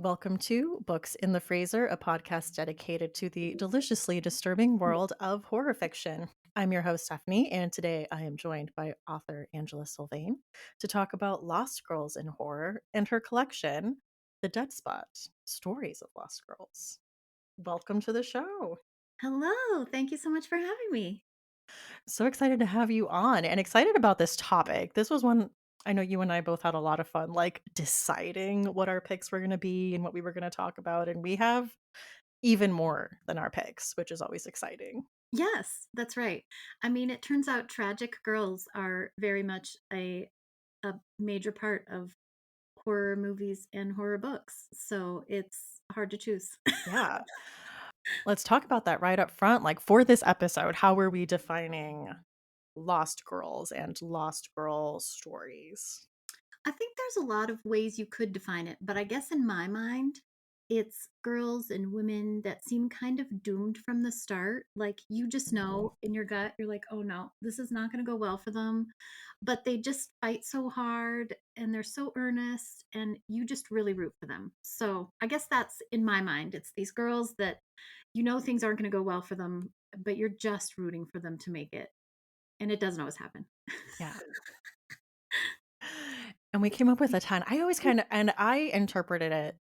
Welcome to Books in the Freezer, a podcast dedicated to the deliciously disturbing world of horror fiction. I'm your host, Stephanie, and today I am joined by author Angela Sylvaine to talk about Lost Girls in Horror and her collection, The Dead Spot Stories of Lost Girls. Welcome to the show. Hello. Thank you so much for having me. So excited to have you on and excited about this topic. This was one I know you and I both had a lot of fun, like deciding what our picks were going to be and what we were going to talk about. And we have even more than our picks, which is always exciting. Yes, that's right. I mean, it turns out tragic girls are very much a major part of horror movies and horror books. So it's hard to choose. Yeah. Let's talk about that right up front. Like for this episode, how are we defining Lost Girls and Lost Girl stories? I think there's a lot of ways you could define it, but I guess in my mind, it's girls and women that seem kind of doomed from the start. Like you just Mhm. know in your gut, you're like, oh no, this is not going to go well for them. But they just fight so hard and they're so earnest, and you just really root for them. So I guess that's in my mind. It's these girls that you know things aren't going to go well for them, but you're just rooting for them to make it. And it doesn't always happen. Yeah. And we came up with a ton. I always kind of, and I interpreted it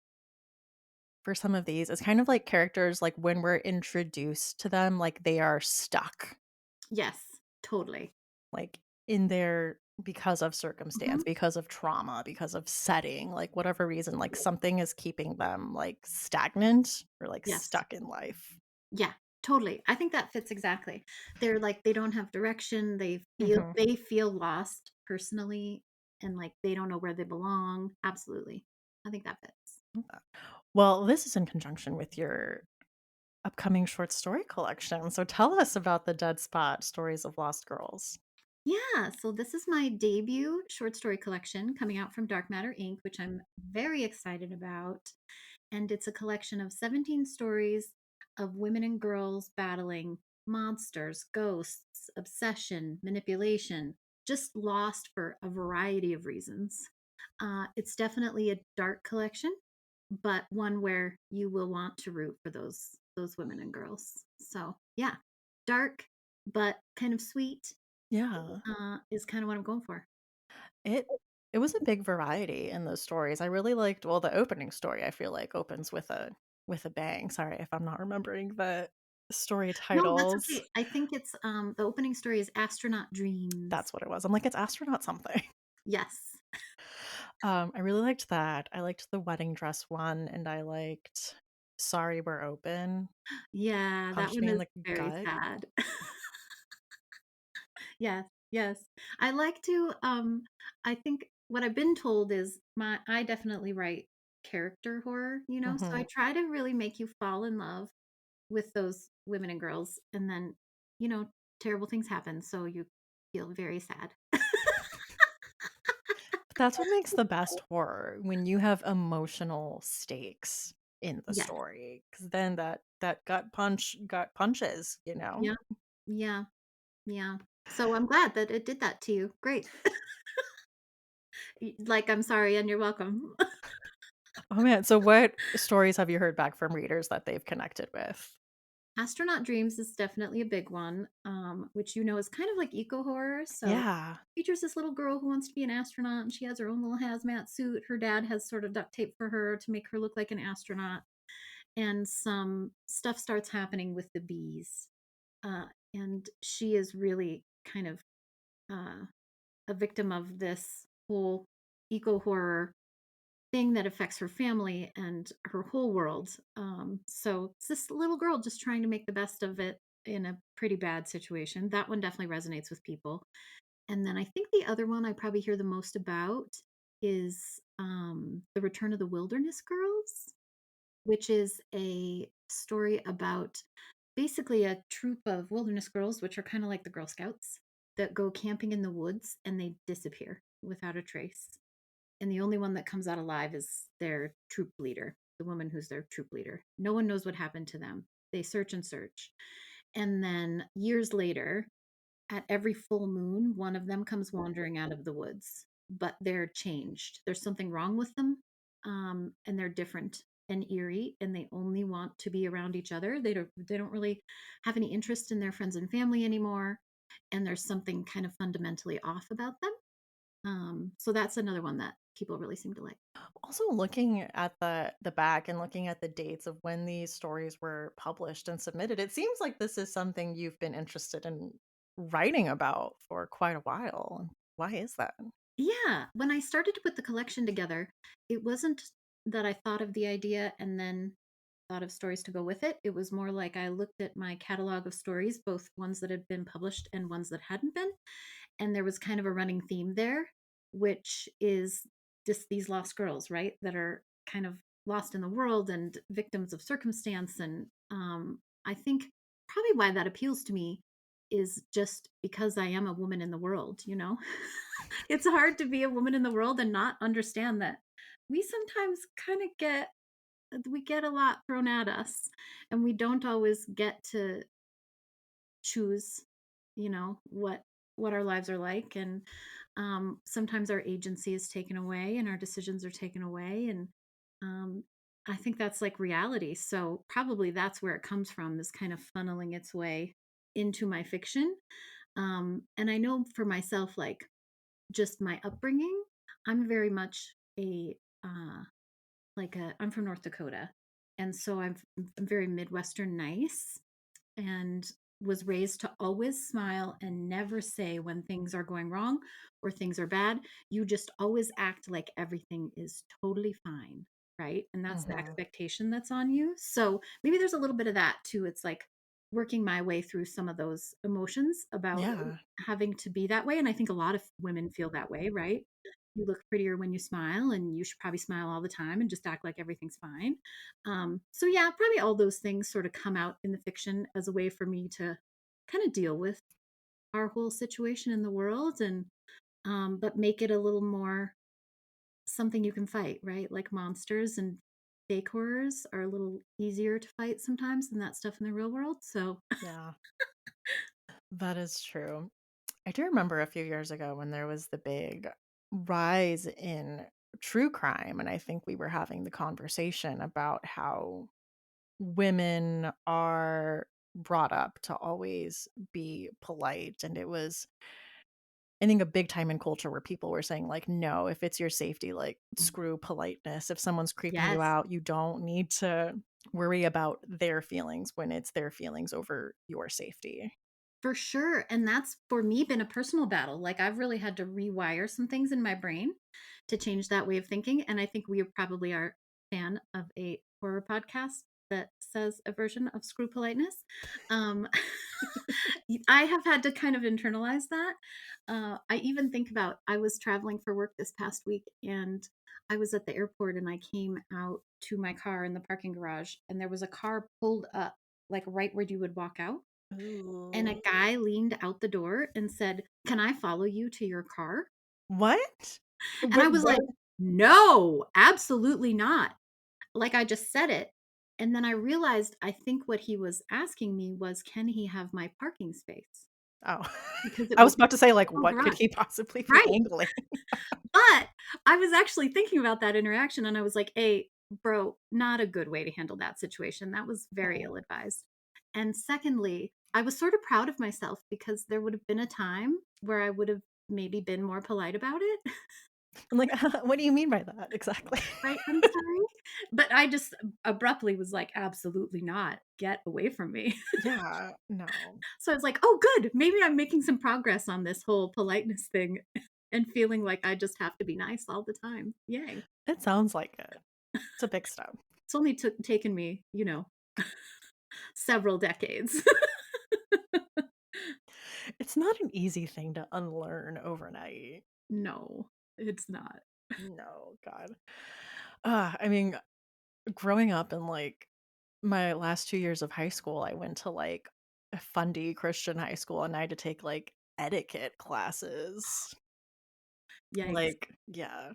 for some of these as kind of like characters, like when we're introduced to them, like they are stuck, Yes, totally. like in their because of Mhm. circumstance, because of trauma, because of setting, like whatever reason, like something is keeping them like stagnant or like Yes. stuck in life. Yeah, totally. I think that fits exactly. They're like they don't have direction. Hmm. They feel lost personally and like they don't know where they belong. Absolutely. I think that fits. Well, this is in conjunction with your upcoming short story collection. So tell us about the Dead Spot Stories of Lost Girls. Yeah, so this is my debut short story collection coming out from Dark Matter Inc., which I'm very excited about. And it's a collection of 17 stories of women and girls battling monsters, ghosts, obsession, manipulation, just lost for a variety of reasons. It's definitely a dark collection, but one where you will want to root for those women and girls. So yeah, dark but kind of sweet Yeah. is kind of what I'm going for. It it was a big variety in those stories. I really liked well, the opening story I feel like opens with a bang. Sorry if I'm not remembering the story No, that's titles. okay. I think it's the opening story is Astronaut Dreams. That's what it was. I'm like, it's astronaut something. Yes. I really liked that. I liked the wedding dress one, and I liked Sorry We're Open. Yeah, that Punched one me in is the very gut. sad. Yes, yes. I like to I think what I've been told is my I definitely write character horror, you know? So I Mhm. try to really make you fall in love with those women and girls and then, you know, terrible things happen, so you feel very sad. But that's what makes the best horror, when you have emotional stakes in the Yes. story, because then that gut punches, you know? Yeah. Yeah. Yeah. So I'm glad that it did that to you. Great. Like, I'm sorry and you're welcome. Oh, man, so what stories have you heard back from readers that they've connected with? Astronaut Dreams is definitely a big one, which you know is kind of like eco horror. So Yeah. features this little girl who wants to be an astronaut and she has her own little hazmat suit. Her dad has sort of duct tape for her to make her look like an astronaut. And some stuff starts happening with the bees. And she is really kind of uh, a victim of this whole eco horror thing that affects her family and her whole world. So it's this little girl just trying to make the best of it in a pretty bad situation. That one definitely resonates with people. And then I think the other one I probably hear the most about is The Return of the Wilderness Girls, which is a story about basically a troop of wilderness girls, which are kind of like the Girl Scouts, that go camping in the woods and they disappear without a trace. And the only one that comes out alive is their troop leader, the woman who's their troop leader. No one knows what happened to them. They search and search. And then years later, at every full moon, one of them comes wandering out of the woods, but they're changed. There's something wrong with them. and they're different and eerie, and they only want to be around each other. They don't really have any interest in their friends and family anymore, and there's something kind of fundamentally off about them. So that's another one that people really seem to like. Also, looking at the back and looking at the dates of when these stories were published and submitted, it seems like this is something you've been interested in writing about for quite a while. Why is that? Yeah, when I started to put the collection together, it wasn't that I thought of the idea and then thought of stories to go with it. It was more like I looked at my catalog of stories, both ones that had been published and ones that hadn't been, and there was kind of a running theme there, which is just these lost girls, right? That are kind of lost in the world and victims of circumstance. And I think probably why that appeals to me is just because I am a woman in the world, you know? It's hard to be a woman in the world and not understand that we sometimes kind of get a lot thrown at us, and we don't always get to choose, what our lives are like. And sometimes our agency is taken away and our decisions are taken away. And um, I think that's like reality. So probably that's where it comes from, is kind of funneling its way into my fiction. And I know for myself, like, just my upbringing, I'm very much a I'm from North Dakota, and so I'm very Midwestern nice, and was raised to always smile and never say when things are going wrong or things are bad. You just always act like everything is totally fine, right? And that's the Hmm. expectation that's on you. So maybe there's a little bit of that too. It's like working my way through some of those emotions about Yeah. having to be that way. And I think a lot of women feel that way, right? You look prettier when you smile, and you should probably smile all the time and just act like everything's fine. So yeah, probably all those things sort of come out in the fiction as a way for me to kind of deal with our whole situation in the world, and but make it a little more something you can fight, right? Like monsters and fake horrors are a little easier to fight sometimes than that stuff in the real world. So Yeah, that is true. I do remember a few years ago when there was the big rise in true crime, and I think we were having the conversation about how women are brought up to always be polite, and it was, I think, a big time in culture where people were saying, like, no, if it's your safety, like, screw politeness. If someone's creeping you yes, out, you don't need to worry about their feelings when it's their feelings over your safety. for sure. And that's for me been a personal battle. Like, I've really had to rewire some things in my brain to change that way of thinking. And I think we probably are a fan of a horror podcast that says a version of screw politeness. Um, I have had to kind of internalize that. I even think about, I was traveling for work this past week, and I was at the airport, and I came out to my car in the parking garage, and there was a car pulled up, like right where you would walk out. And a Ooh. guy leaned out the door and said, "Can I follow you to your car?" What? And I Wait, was what? like, "No, absolutely not." Like, I just said it. And then I realized, I think what he was asking me was, can he have my parking space? Oh. Because it I was was about to say, like, a what could garage. he possibly be Right. angling? But I was actually thinking about that interaction, and I was like, "Hey, bro, not a good way to handle that situation. That was very Oh. ill advised." And secondly, I was sort of proud of myself because there would have been a time where I would have maybe been more polite about it. I'm like, what do you mean by that exactly? Right, I'm sorry. But I just abruptly was like, "Absolutely not. Get away from me." Yeah, no. So I was like, "Oh, good. Maybe I'm making some progress on this whole politeness thing and feeling like I just have to be nice all the time. Yay." It sounds like it. It's a big step. It's only taken me, several decades. It's not an easy thing to unlearn overnight. No, it's not. No, God. I mean, growing up in, like, my last 2 years of high school, I went to, like, a fundy Christian high school, and I had to take, like, etiquette classes. Yikes. Like, yeah.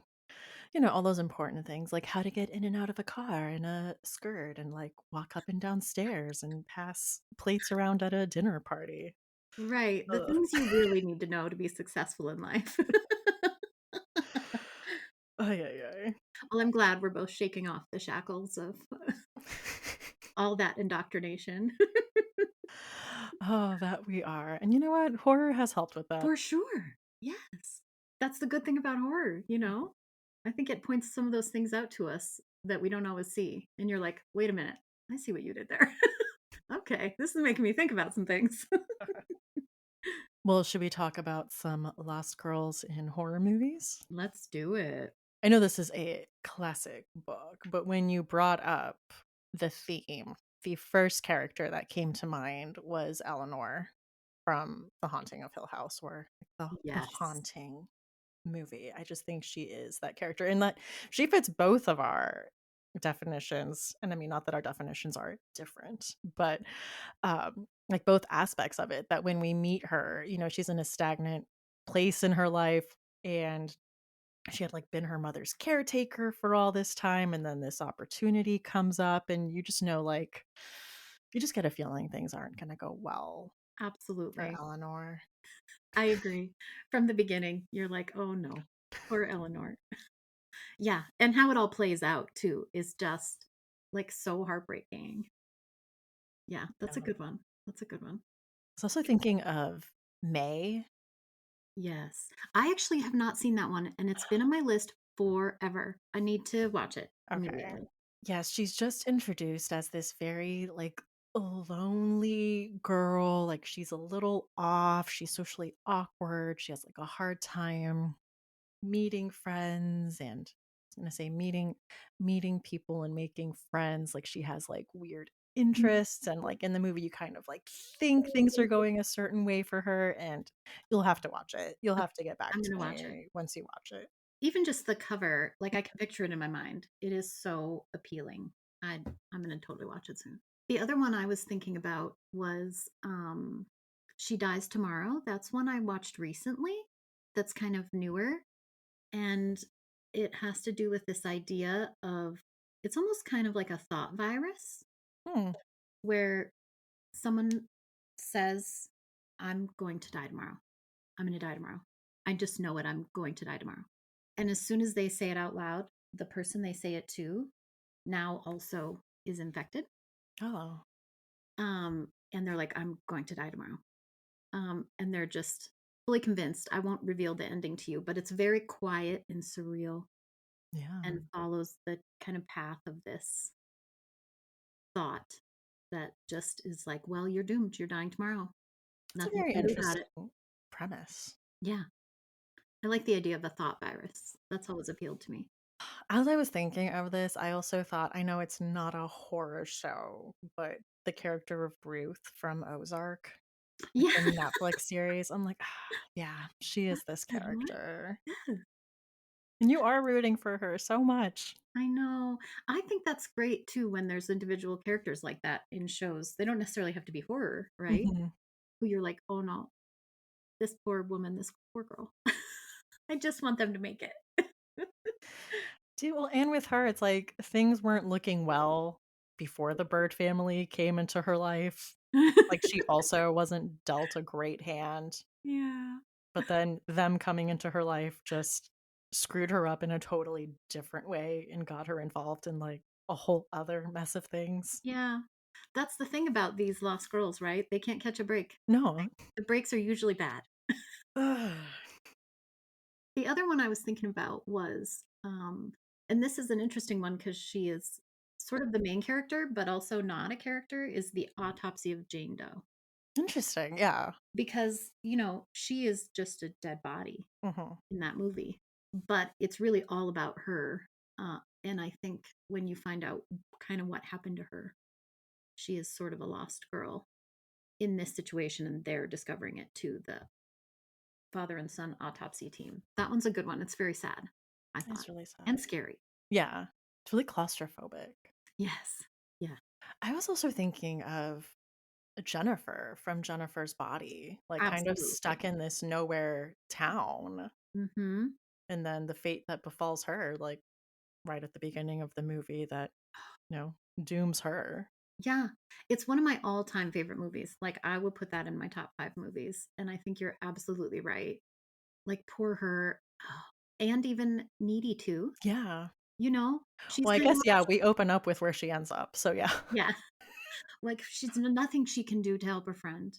All those important things, like how to get in and out of a car in a skirt and, like, walk up and down stairs and pass plates around at a dinner party. Right. The Ugh. things you really need to know to be successful in life. Ay, ay, ay. Well, I'm glad we're both shaking off the shackles of all that indoctrination. Oh, that we are. And you know what? Horror has helped with that. For sure. Yes. That's the good thing about horror, you know? I think it points some of those things out to us that we don't always see. And you're like, wait a minute, I see what you did there. Okay, this is making me think about some things. Well, should we talk about some Lost Girls in horror movies? Let's do it. I know this is a classic book, but when you brought up the theme, the first character that came to mind was Eleanor from The Haunting of Hill House, or the Yes, haunting movie. I just think she is that character, and that she fits both of our definitions. And I mean, not that our definitions are different, but like both aspects of it. That when we meet her, she's in a stagnant place in her life, and she had like been her mother's caretaker for all this time, and then this opportunity comes up, and you just know, like, you just get a feeling things aren't going to go well for absolutely. Eleanor. I agree. From the beginning, you're like, oh no, poor Eleanor. Yeah. And how it all plays out too is just like so heartbreaking. Yeah, that's a Yeah. good one. That's a good one. I was also thinking of May. Yes. I actually have not seen that one, and it's been on my list forever. I need to watch it Okay. immediately. Yes, she's just introduced as this very, like, lonely girl. Like, she's a little off. She's socially awkward. She has like a hard time meeting friends, and I was gonna say meeting people and making friends. Like, she has like weird interests, and like in the movie you kind of like think things are going a certain way for her, and you'll have to watch it. You'll Okay, have to get back I'm to gonna watch it. me once you watch it. Even just the cover, like, I can picture it in my mind. It is so appealing. I'm gonna totally watch it soon. The other one I was thinking about was, She Dies Tomorrow. That's one I watched recently that's kind of newer, and it has to do with this idea of it's almost kind of like a thought virus Hmm. where someone says, "I'm going to die tomorrow. I'm gonna die tomorrow. I just know it. I'm going to die tomorrow." And as soon as they say it out loud, the person they say it to now also is infected. Oh, And they're like, "I'm going to die tomorrow." And they're just fully convinced. I won't reveal the ending to you, but it's very quiet and surreal yeah. and follows the kind of path of this thought that just is like, well, you're doomed. You're dying tomorrow. It's a Nothing very you can do about interesting it. premise. Yeah. I like the idea of a thought virus. That's always appealed to me. As I was thinking of this, I also thought, I know it's not a horror show, but the character of Ruth from Ozark, like Yeah. the Netflix series, I'm like, yeah, she is this Good one. character. Yeah. And you are rooting for her so much. I know. I think that's great too when there's individual characters like that in shows. They don't necessarily have to be horror, right? Mhm. Who you're like, "Oh no, this poor woman, this poor girl." I just want them to make it. Well, and with her, it's like things weren't looking well before the Bird family came into her life. Like, she also wasn't dealt a great hand. Yeah. But then them coming into her life just screwed her up in a totally different way and got her involved in, like, a whole other mess of things. Yeah. That's the thing about these lost girls, right? They can't catch a break. No. The breaks are usually bad. The other one I was thinking about was, and this is an interesting one because she is sort of the main character, but also not a character, is the autopsy of Jane Doe. Interesting, yeah. Because, she is just a dead body Mhm. in that movie, but it's really all about her. And I think when you find out kind of what happened to her, she is sort of a lost girl in this situation, and they're discovering it to the father and son autopsy team. That one's a good one. It's very sad, I thought, It's really sad. and scary. Yeah. It's really claustrophobic. Yes. Yeah. I was also thinking of Jennifer from Jennifer's Body, like, kind of Absolutely. stuck in this nowhere town, Mhm. and then the fate that befalls her, like, right at the beginning of the movie that, dooms her. Yeah. It's one of my all-time favorite movies. Like, I would put that in my top 5 movies, and I think you're absolutely right. Like, poor her. and even needy too, Yeah. you know? She's Well, I doing guess, all yeah, we open up with where she ends up, so yeah. yeah, like, she's nothing she can do to help her friend,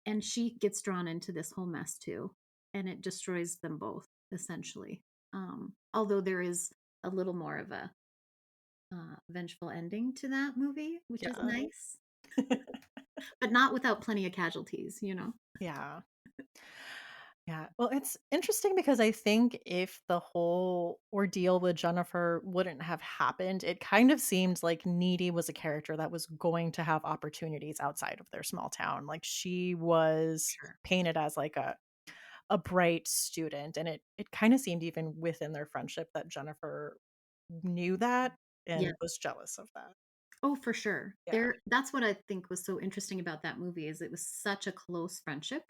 and she gets drawn into this whole mess too, and it destroys them both, essentially. Although there is a little more of a, vengeful ending to that movie, which is Yeah. nice, but not without plenty of casualties, you know? Yeah. Yeah. Well, it's interesting because I think if the whole ordeal with Jennifer wouldn't have happened, it kind of seemed like Needy was a character that was going to have opportunities outside of their small town. Like she was Sure. painted as like a bright student, and it kind of seemed even within their friendship that Jennifer knew that Yeah. and was jealous of that. Oh, for sure. Yeah. That's what I think was so interesting about that movie is it was such a close friendship,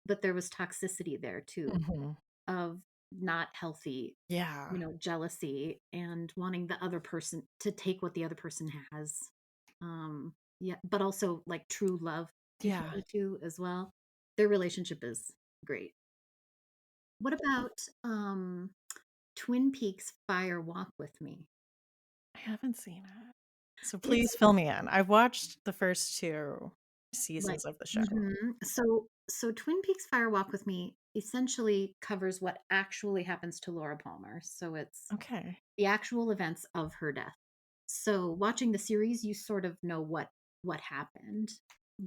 but there was toxicity there too Mhm. of not healthy, Yeah. jealousy and wanting the other person to take what the other person has. Yeah, but also like true love between Yeah. the two as well. Their relationship is great. What about Twin Peaks Fire Walk with Me? I haven't seen it. So It's please fill me in. I've watched the first 2 like seasons of the show. so Twin Peaks Fire Walk with Me essentially covers what actually happens to Laura Palmer. So it's Okay. the actual events of her death. So watching the series, you sort of know what happened,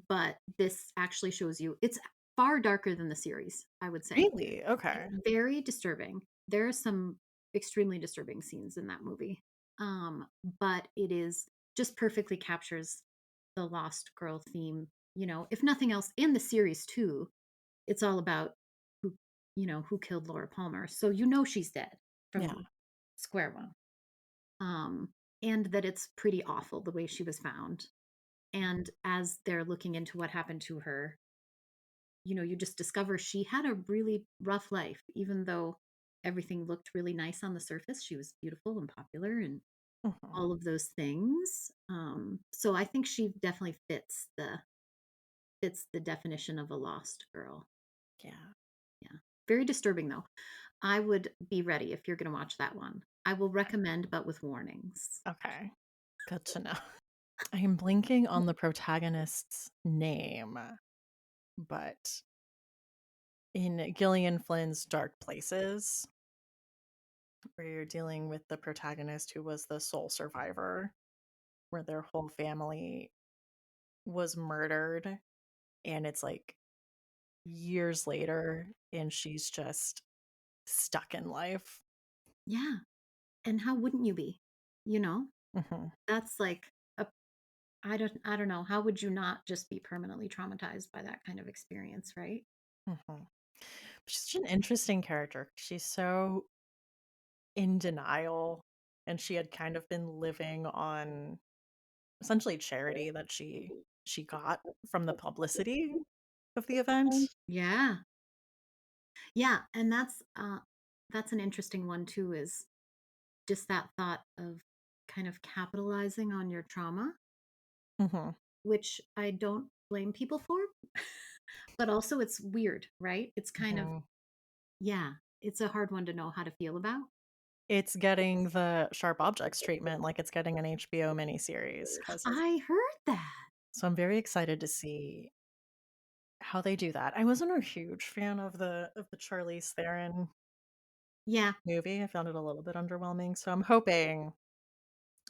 but this actually shows you it's far darker than the series, I would say. Really? Okay. It's very disturbing. There are some extremely disturbing scenes in that movie. But it is just perfectly captures the lost girl theme, if nothing else in the series too. It's all about who, who killed Laura Palmer. So she's dead Yeah. from square one. Um and that it's pretty awful the way she was found. And as they're looking into what happened to her, you just discover she had a really rough life, even though everything looked really nice on the surface. She was beautiful and popular and Mhm. all of those things. So I think she definitely fits the definition of a lost girl. Yeah. Yeah. Very disturbing though. I would be ready if you're going to watch that one. I will recommend, but with warnings. Okay. Good to know. I am blanking on the protagonist's name, but in Gillian Flynn's Dark Places, where you're dealing with the protagonist who was the sole survivor, where their whole family was murdered, and it's like years later, and she's just stuck in life. Yeah. And how wouldn't you be? You know, Mhm. that's like a I don't know. How would you not just be permanently traumatized by that kind of experience, right? Mhm. She's such an interesting character. She's so in denial, and she had kind of been living on essentially charity that she got from the publicity of the event. Yeah. Yeah, and that's an interesting one too is just that thought of kind of capitalizing on your trauma, Mhm. which I don't blame people for, but also it's weird, right? It's kind of Mhm. yeah, it's a hard one to know how to feel about. It's getting the Sharp Objects treatment like it's getting an HBO miniseries because of I heard that. so I'm very excited to see how they do that. I wasn't a huge fan of the Charlize Theron Yeah, movie. I found it a little bit underwhelming, so I'm hoping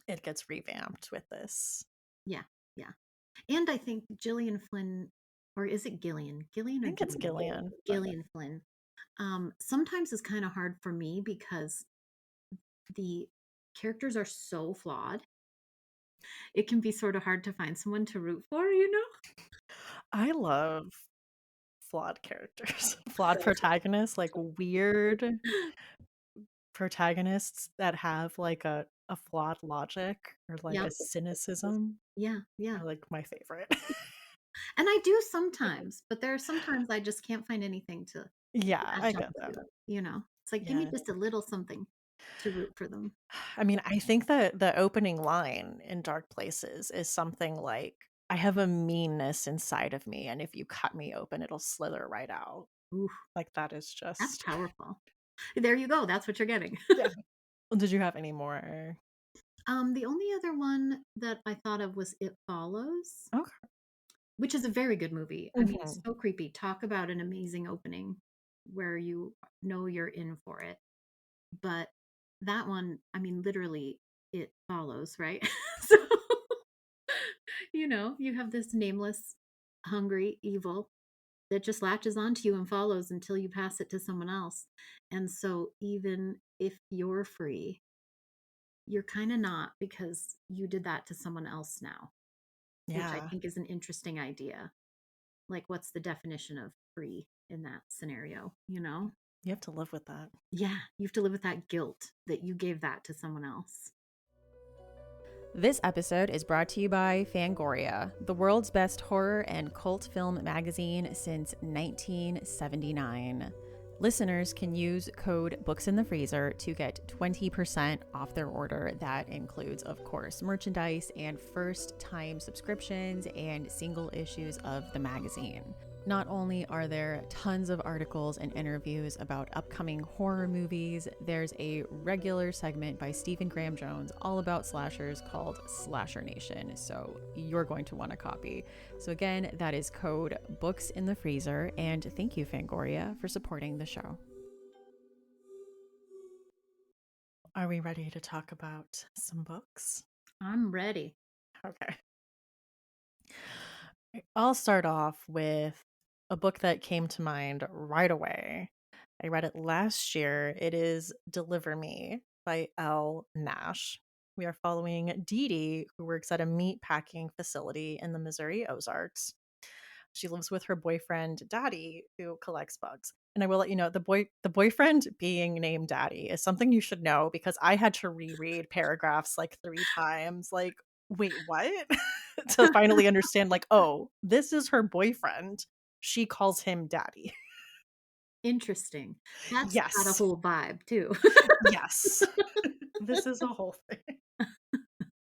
it gets revamped with this. yeah, yeah. And I think Gillian Flynn, or is it Gillian? Gillian I or think it's Gillian? Gillian, but Gillian Flynn. Sometimes is kind of hard for me because the characters are so flawed. It can be sort of hard to find someone to root for, you know? I love flawed characters, flawed protagonists, like weird protagonists that have like a flawed logic or like a Yep. cynicism Yeah, yeah. are like my favorite. And I do sometimes, but there are sometimes I just can't find anything to Yeah, I latch on get that. to. It's like, give me Yeah. just a little something to root for them. I mean, I think that the opening line in Dark Places is something like, I have a meanness inside of me, and if you cut me open, it'll slither right out. Ooh, Like that is that's just powerful. There you go. That's what you're getting. Yeah. Well, did you have any more? The only other one that I thought of was It Follows, Okay. which is a very good movie. I mean, Mhm. so creepy. Talk about an amazing opening where you know you're in for it. But that one, I mean, literally, it follows, right? So, you have this nameless, hungry evil that just latches onto you and follows until you pass it to someone else. And so, even if you're free, you're kind of not because you did that to someone else now, which I Yeah. think is an interesting idea. Like, what's the definition of free in that scenario? You have to live with that. Yeah, you have to live with that guilt that you gave that to someone else. This episode is brought to you by Fangoria, the world's best horror and cult film magazine since 1979. Listeners can use code Books in the Freezer to get 20% off their order. That includes, of course, merchandise and first time subscriptions and single issues of the magazine. Not only are there tons of articles and interviews about upcoming horror movies, there's a regular segment by Stephen Graham Jones all about slashers called Slasher Nation, so you're going to want a copy. So, again, that is code Books in the Freezer, and thank you, Fangoria, for supporting the show. Are we ready to talk about some books? I'm ready. Okay. I'll start off with a book that came to mind right away. I read it last year. It is Deliver Me by Elle Nash. We are following Dee Dee, who works at a meat packing facility in the Missouri Ozarks. She lives with her boyfriend, Daddy, who collects bugs. And I will let you know the boyfriend being named Daddy is something you should know because I had to reread paragraphs like 3 times. Like, wait, what? To finally understand, like, oh, this is her boyfriend. She calls him Daddy. Interesting. That's got a Yes. whole vibe too. Yes. This is a whole thing.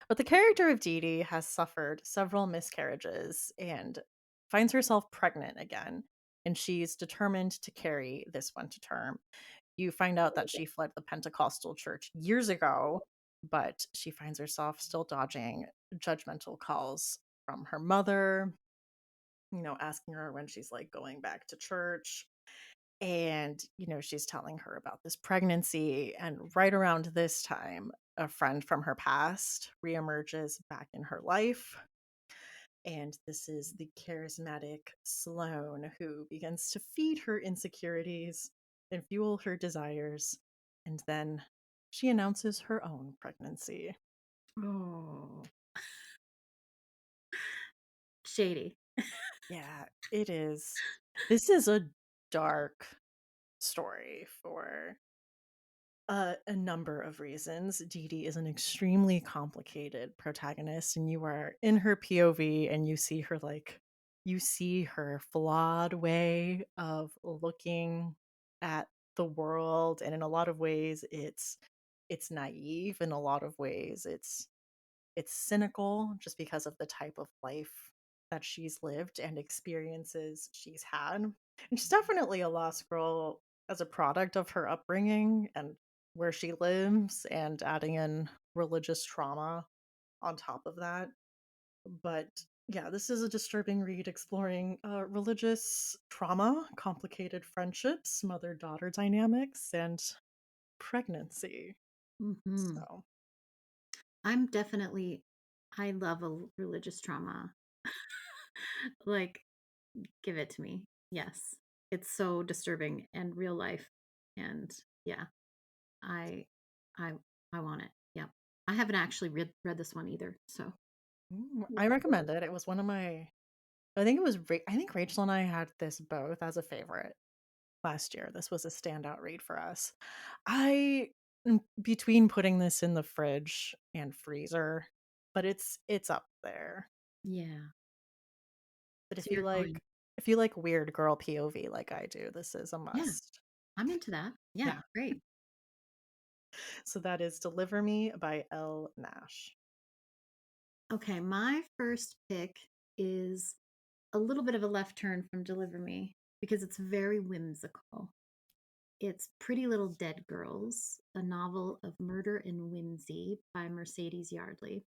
But the character of Dee Dee has suffered several miscarriages and finds herself pregnant again. And she's determined to carry this one to term. You find out that she fled the Pentecostal church years ago, but she finds herself still dodging judgmental calls from her mother, asking her when she's like going back to church. And, she's telling her about this pregnancy. And right around this time, a friend from her past reemerges back in her life. And this is the charismatic Sloane who begins to feed her insecurities and fuel her desires. And then she announces her own pregnancy. Oh, shady. Yeah, it is. This is a dark story for a number of reasons. Dee Dee is an extremely complicated protagonist, and you are in her POV and you see her flawed way of looking at the world. And in a lot of ways it's naive. In a lot of ways it's cynical just because of the type of life that she's lived and experiences she's had. And she's definitely a lost girl as a product of her upbringing and where she lives, and adding in religious trauma on top of that. But yeah, this is a disturbing read exploring religious trauma, complicated friendships, mother daughter dynamics, and pregnancy. Hmm. So, I'm definitely, I love a religious trauma. Like, give it to me. Yes. It's so disturbing and real life. And yeah, I, I, I want it. Yeah. I haven't actually read this one either. So, I recommend it. It was one of my I think it was I think Rachel and I had this both as a favorite last year. This was a standout read for us. I between putting this in the fridge and freezer, but it's up there. yeah. But So you're going, if you like weird girl POV like I do, this is a yeah, must. I'm into that. Yeah. Yeah. Great. So that is Deliver Me by Elle Nash. Okay. My first pick is a little bit of a left turn from Deliver Me because it's very whimsical. It's Pretty Little Dead Girls, a novel of murder and whimsy by Mercedes Yardley.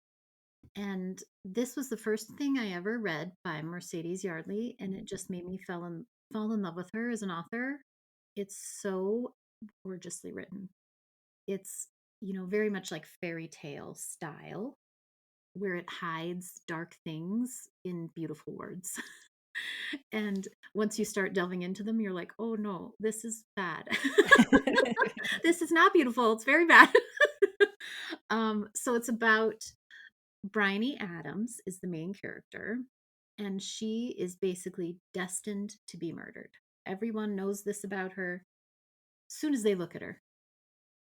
And this was the first thing I ever read by Mercedes Yardley, and it just made me fall in love with her as an author. It's so gorgeously written. It's, very much like fairy tale style, where it hides dark things in beautiful words. And once you start delving into them, you're like, oh no, this is bad. This is not beautiful. It's very bad. So it's about Bryony Adams is the main character, and she is basically destined to be murdered. Everyone knows this about her. As soon as they look at her,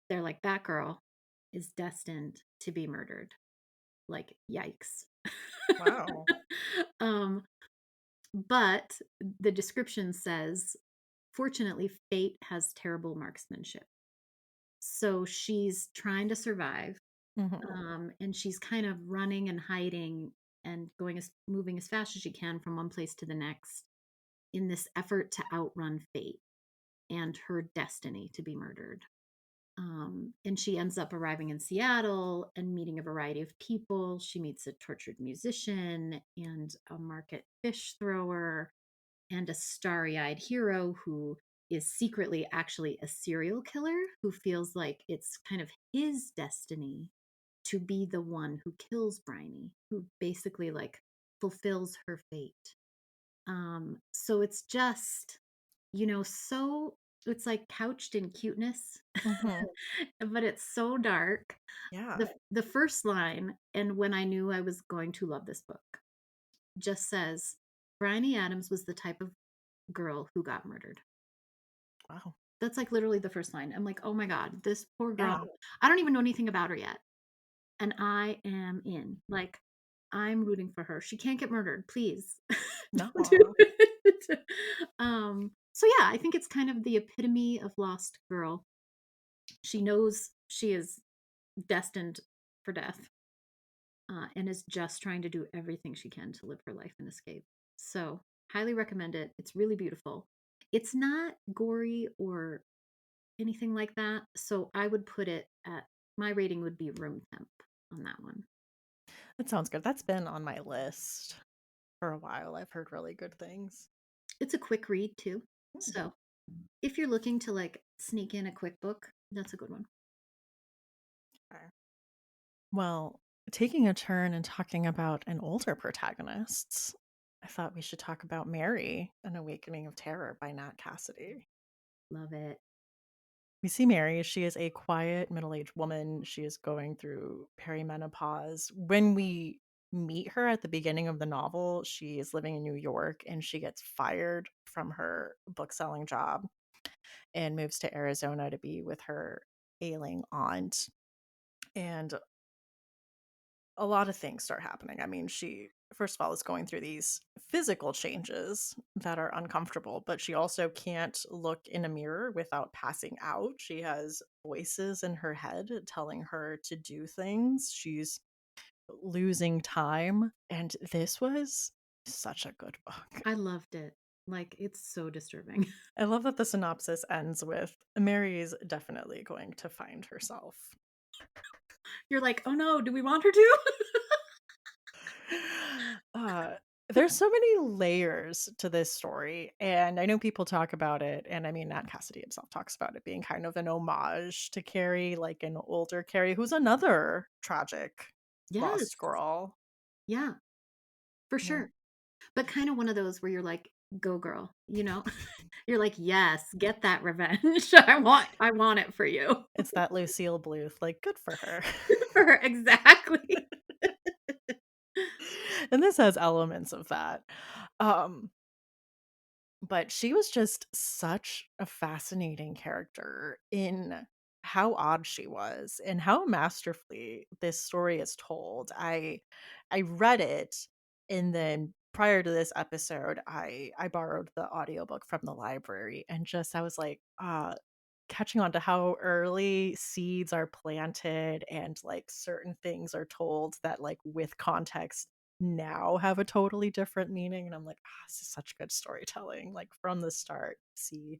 they're like, that girl is destined to be murdered. Like, yikes. Wow. um, but the description says, fortunately, fate has terrible marksmanship. So she's trying to survive, Hmm. and she's kind of running and hiding and moving as fast as she can from one place to the next in this effort to outrun fate and her destiny to be murdered. And she ends up arriving in Seattle and meeting a variety of people. She meets a tortured musician and a market fish thrower and a starry eyed hero who is secretly actually a serial killer who feels like it's kind of his destiny to be the one who kills Bryony, who basically like fulfills her fate. So it's just, so it's like couched in cuteness, Hmm. but it's so dark. Yeah. The first line, and when I knew I was going to love this book, just says, Bryony Adams was the type of girl who got murdered. Wow. That's like literally the first line. I'm like, oh my God, this poor girl. Yeah. I don't even know anything about her yet. And I am in. Like, I'm rooting for her. She can't get murdered. Please don't do No. it. So yeah, I think it's kind of the epitome of lost girl. She knows she is destined for death, and is just trying to do everything she can to live her life and escape. So, highly recommend it. It's really beautiful. It's not gory or anything like that. So, I would put it at my rating would be room temp on that one. That sounds good. That's been on my list for a while. I've heard really good things. It's a quick read too. Hmm. So, if you're looking to like sneak in a quick book, that's a good one. Okay. Well, taking a turn and talking about an older protagonist, I thought we should talk about Mary, An Awakening of Terror by Nat Cassidy. Love it. We see Mary. She is a quiet middle aged woman. She is going through perimenopause. When we meet her at the beginning of the novel, she is living in New York and she gets fired from her book selling job and moves to Arizona to be with her ailing aunt. And a lot of things start happening. I mean, she, first of all, is going through these physical changes that are uncomfortable, but she also can't look in a mirror without passing out. She has voices in her head telling her to do things. She's losing time. And this was such a good book. I loved it. Like, it's so disturbing. I love that the synopsis ends with Mary's definitely going to find herself. You're like, oh no, do we want her to? Uh, there's so many layers to this story, and I know people talk about it, and I mean, Nat Cassidy himself talks about it being kind of an homage to Carrie, like an older Carrie, who's another tragic Yes. lost girl. Yeah, for Yeah. sure. But kind of one of those where you're like, go girl, you know? You're like, yes, get that revenge. I want it for you. It's that Lucille Bluth, like, good for her. For her, exactly. And this has elements of that. Um, But she was just such a fascinating character in how odd she was and how masterfully this story is told. I read it, and then prior to this episode, I borrowed the audiobook from the library, and just I was like, catching on to how early seeds are planted and like certain things are told that like with context now have a totally different meaning, and I'm like, this is such good storytelling, like from the start. See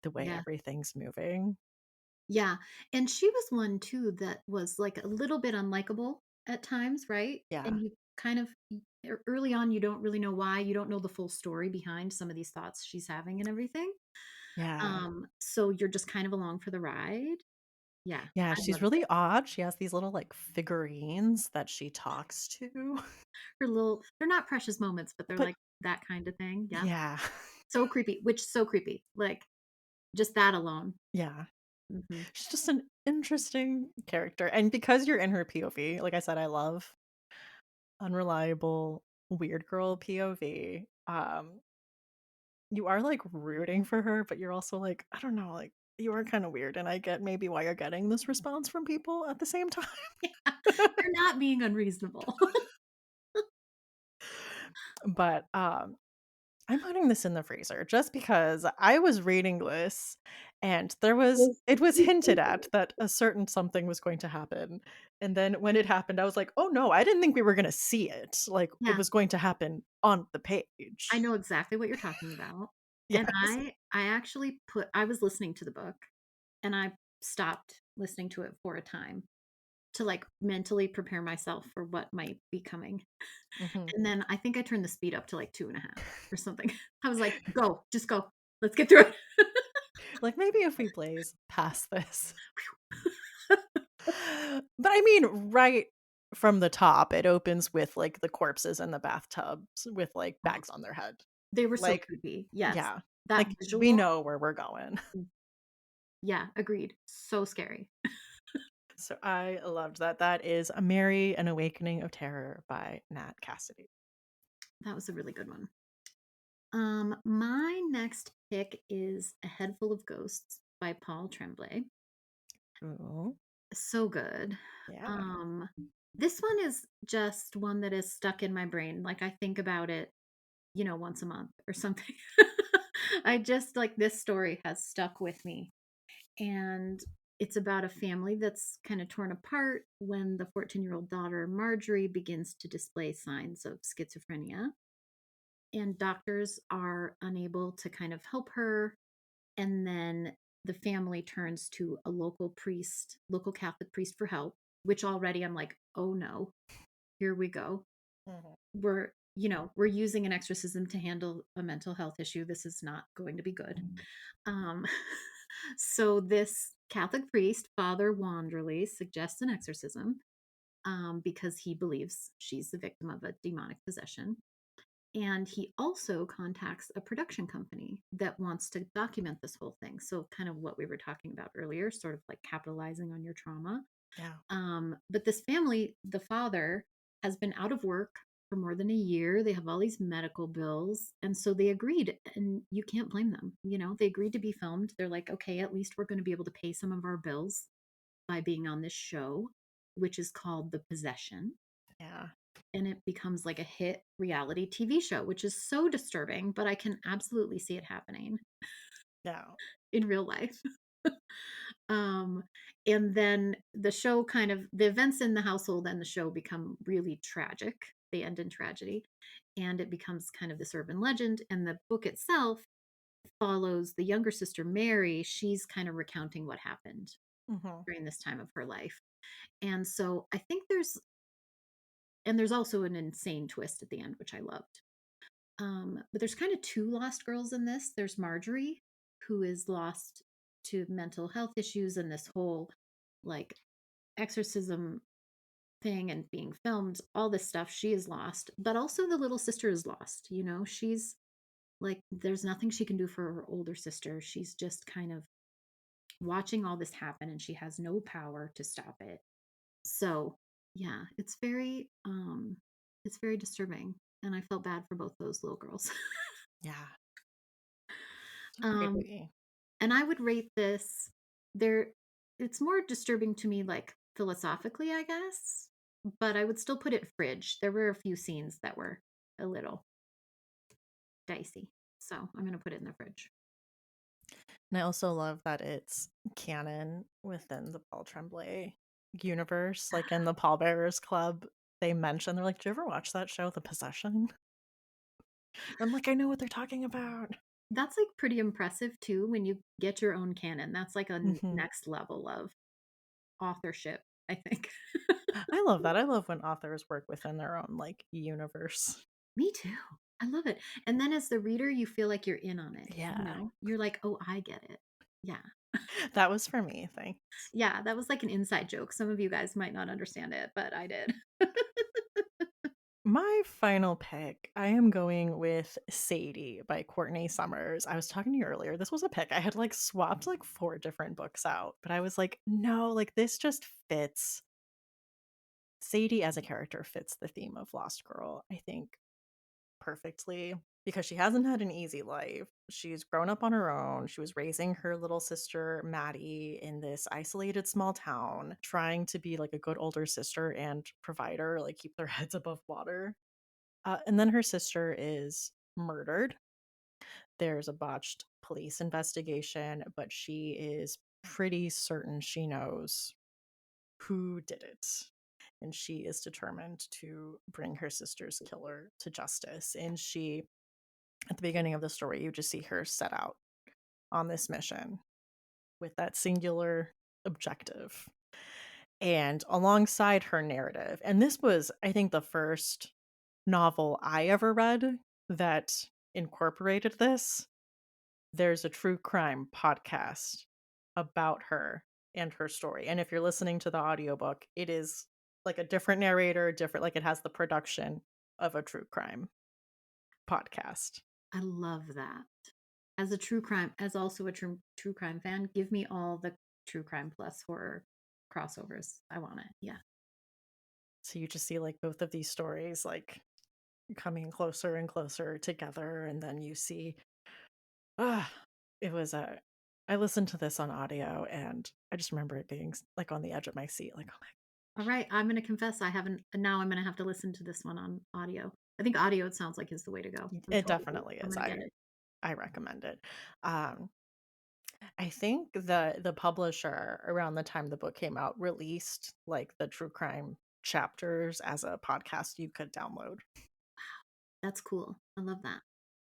the way Yeah. everything's moving. Yeah. And she was one too that was like a little bit unlikable at times, right? Yeah. And you kind of early on you don't really know why. You don't know the full story behind some of these thoughts she's having and everything. Yeah. So you're just kind of along for the ride. Yeah. Yeah, I she's loved really it. odd. She has these little, like, figurines that she talks to. Her little they're not precious moments, but they're But like that kind of thing. Yeah. yeah. So creepy, which so creepy. Like just that alone. Yeah. Mhm. She's just an interesting character, and because you're in her POV, like I said, I love unreliable, weird girl POV, you are, like, rooting for her, but you're also like, I don't know, like, you are kinda weird, and I get maybe why you're getting this response from people at the same time. They're not being unreasonable. But, I'm putting this in the freezer just because I was reading this and Yes. it was hinted at that a certain something was going to happen, and then when it happened, I was like, "Oh, no, I didn't think we were gonna see it." Like, it Yeah. was going to happen on the I page. know exactly what you're talking about, and Yes. I actually put I was listening to the book, and I stopped listening to it for a time to, like, mentally prepare myself for what might be coming, Mhm. and then I think I turned the speed up to, like, 2.5 or something. I was like, "Go, just go. Let's get through it." Like, maybe if we blaze past this. But I mean, right from the top, it opens with, like, the corpses in the bathtubs with, like, Oh, bags on their head. they were so Like, creepy. Yes. yeah. That Like, we visual know where we're going. yeah, agreed. So scary. So I loved that. That is A Mary, An Awakening of Terror by Nat Cassidy. That was a really good one. My next pick is A Head Full of Ghosts by Paul Tremblay. Ooh, So good. yeah. Um, this one is just one that is stuck in my brain. Like I think about it, once a month or something. I just like this story has stuck with me. And it's about a family that's kind of torn apart when the 14-year-old daughter, Marjorie, begins to display signs of schizophrenia. And doctors are unable to kind of help her. And then the family turns to a local Catholic priest for help, which already I'm like, oh no, here we go. Mhm. We're using an exorcism to handle a mental health issue. This is not going to be good. Um, so this Catholic priest, Father Wanderley, suggests an exorcism because he believes she's the victim of a demonic possession. And he also contacts a production company that wants to document this whole thing. So, kind of what we were talking about earlier, sort of like capitalizing on your trauma. Yeah. But this family, the father, has been out of work for more than a year. They have all these medical bills. And so they agreed, and you can't blame them. They agreed to be filmed. They're like, okay, at least we're going to be able to pay some of our bills by being on this show, which is called The Possession, Yeah. and it becomes like a hit reality TV show, which is so disturbing, but I can absolutely see it happening Yeah. in real life. um, and then the events in the household and the show become really tragic. They end in tragedy, and it becomes kind of this urban legend. And the book itself follows the younger sister, Mary. She's kind of recounting what happened Mhm. during this time of her life. And so I think there's also an insane twist at the end, which I loved. But there's kind of two lost girls in this. There's Marjorie, who is lost to mental health issues and this whole like exorcism thing and being filmed, all this stuff. She is lost, but also the little sister is lost. She's like, there's nothing she can do for her older sister. She's just kind of watching all this happen and she has no power to stop it. So, yeah, it's very disturbing. And I felt bad for both those little girls. Yeah. So um, creepy. And I would rate this there it's more disturbing to me like philosophically, I guess, but I would still put it fridge. There were a few scenes that were a little dicey. So, I'm going to put it in the fridge. And I also love that it's canon within the Paul Tremblay universe. Like in the Pallbearers Club, they mention, they're like, "Did you ever watch that show, The Possession?" I'm like, "I know what they're talking about." That's, like, pretty impressive too when you get your own canon. That's like a Mhm. next level of authorship, I think. I love that. I love when authors work within their own, like, universe. Me too. I love it. And then as the reader, you feel like you're in on it, you Yeah. know? You're like, "Oh, I get it." Yeah. That was for me, thanks. Yeah, that was like an inside joke. Some of you guys might not understand it, but I did. My final pick, I am going with Sadie by Courtney Summers. I was talking to you earlier. This was a pick. I had like swapped like 4 different books out, but I was like, no, like this just fits. Sadie as a character fits the theme of Lost Girl, I think, perfectly because she hasn't had an easy life. She's grown up on her own. She was raising her little sister, Maddie, in this isolated small town, trying to be like a good older sister and provider, like keep their heads above water. And then her sister is murdered. There's a botched police investigation, but she is pretty certain she knows who did it. And she is determined to bring her sister's killer to justice. And she, at the beginning of the story, you just see her set out on this mission with that singular objective. And alongside her narrative, and this was, I think, the first novel I ever read that incorporated this. There's a true crime podcast about her and her story. And if you're listening to the audiobook, it is like a different narrator, different, like it has the production of a true crime podcast. I love that. As also a true crime fan, give me all the true crime plus horror crossovers. I want it. Yeah. So you just see like both of these stories like coming closer and closer together. And then you see, ah, it was a, I listened to this on audio and I just remember it being like on the edge of my seat, like, oh my. All right, I'm gonna confess I haven't now I'm gonna have to listen to this one on audio. I think audio, it sounds like, is the way to go. I'm It totally definitely I'm is. gonna get it. I recommend it. Um, I think the publisher around the time the book came out released like the true crime chapters as a podcast you could download. That's cool. I love that.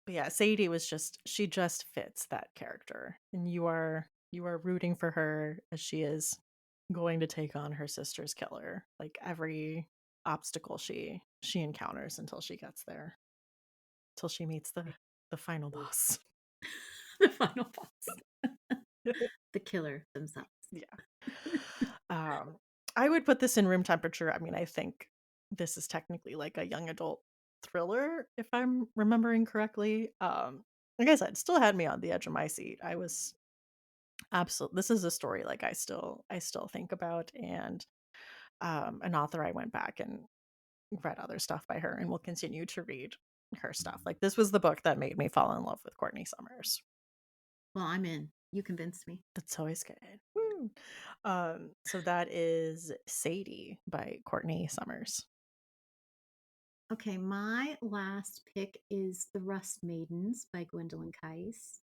But yeah, Sadie was just she just fits that character. And you are rooting for her as she is going to take on her sister's killer. Like every obstacle she encounters until she gets there. Till she meets the final boss. The final boss. The killer themselves. Yeah. Um, I would put this in room temperature. I mean, I think this is technically like a young adult thriller, if I'm remembering correctly. Like I said, still had me on the edge of my seat. I was absolute. This is a story like I still think about, and an author I went back and read other stuff by her, and will continue to read her stuff. Like this was the book that made me fall in love with Courtney Summers. Well, I'm in. You convinced me. That's always good. Woo. So that is Sadie by Courtney Summers. Okay, my last pick is The Rust Maidens by Gwendolyn Case.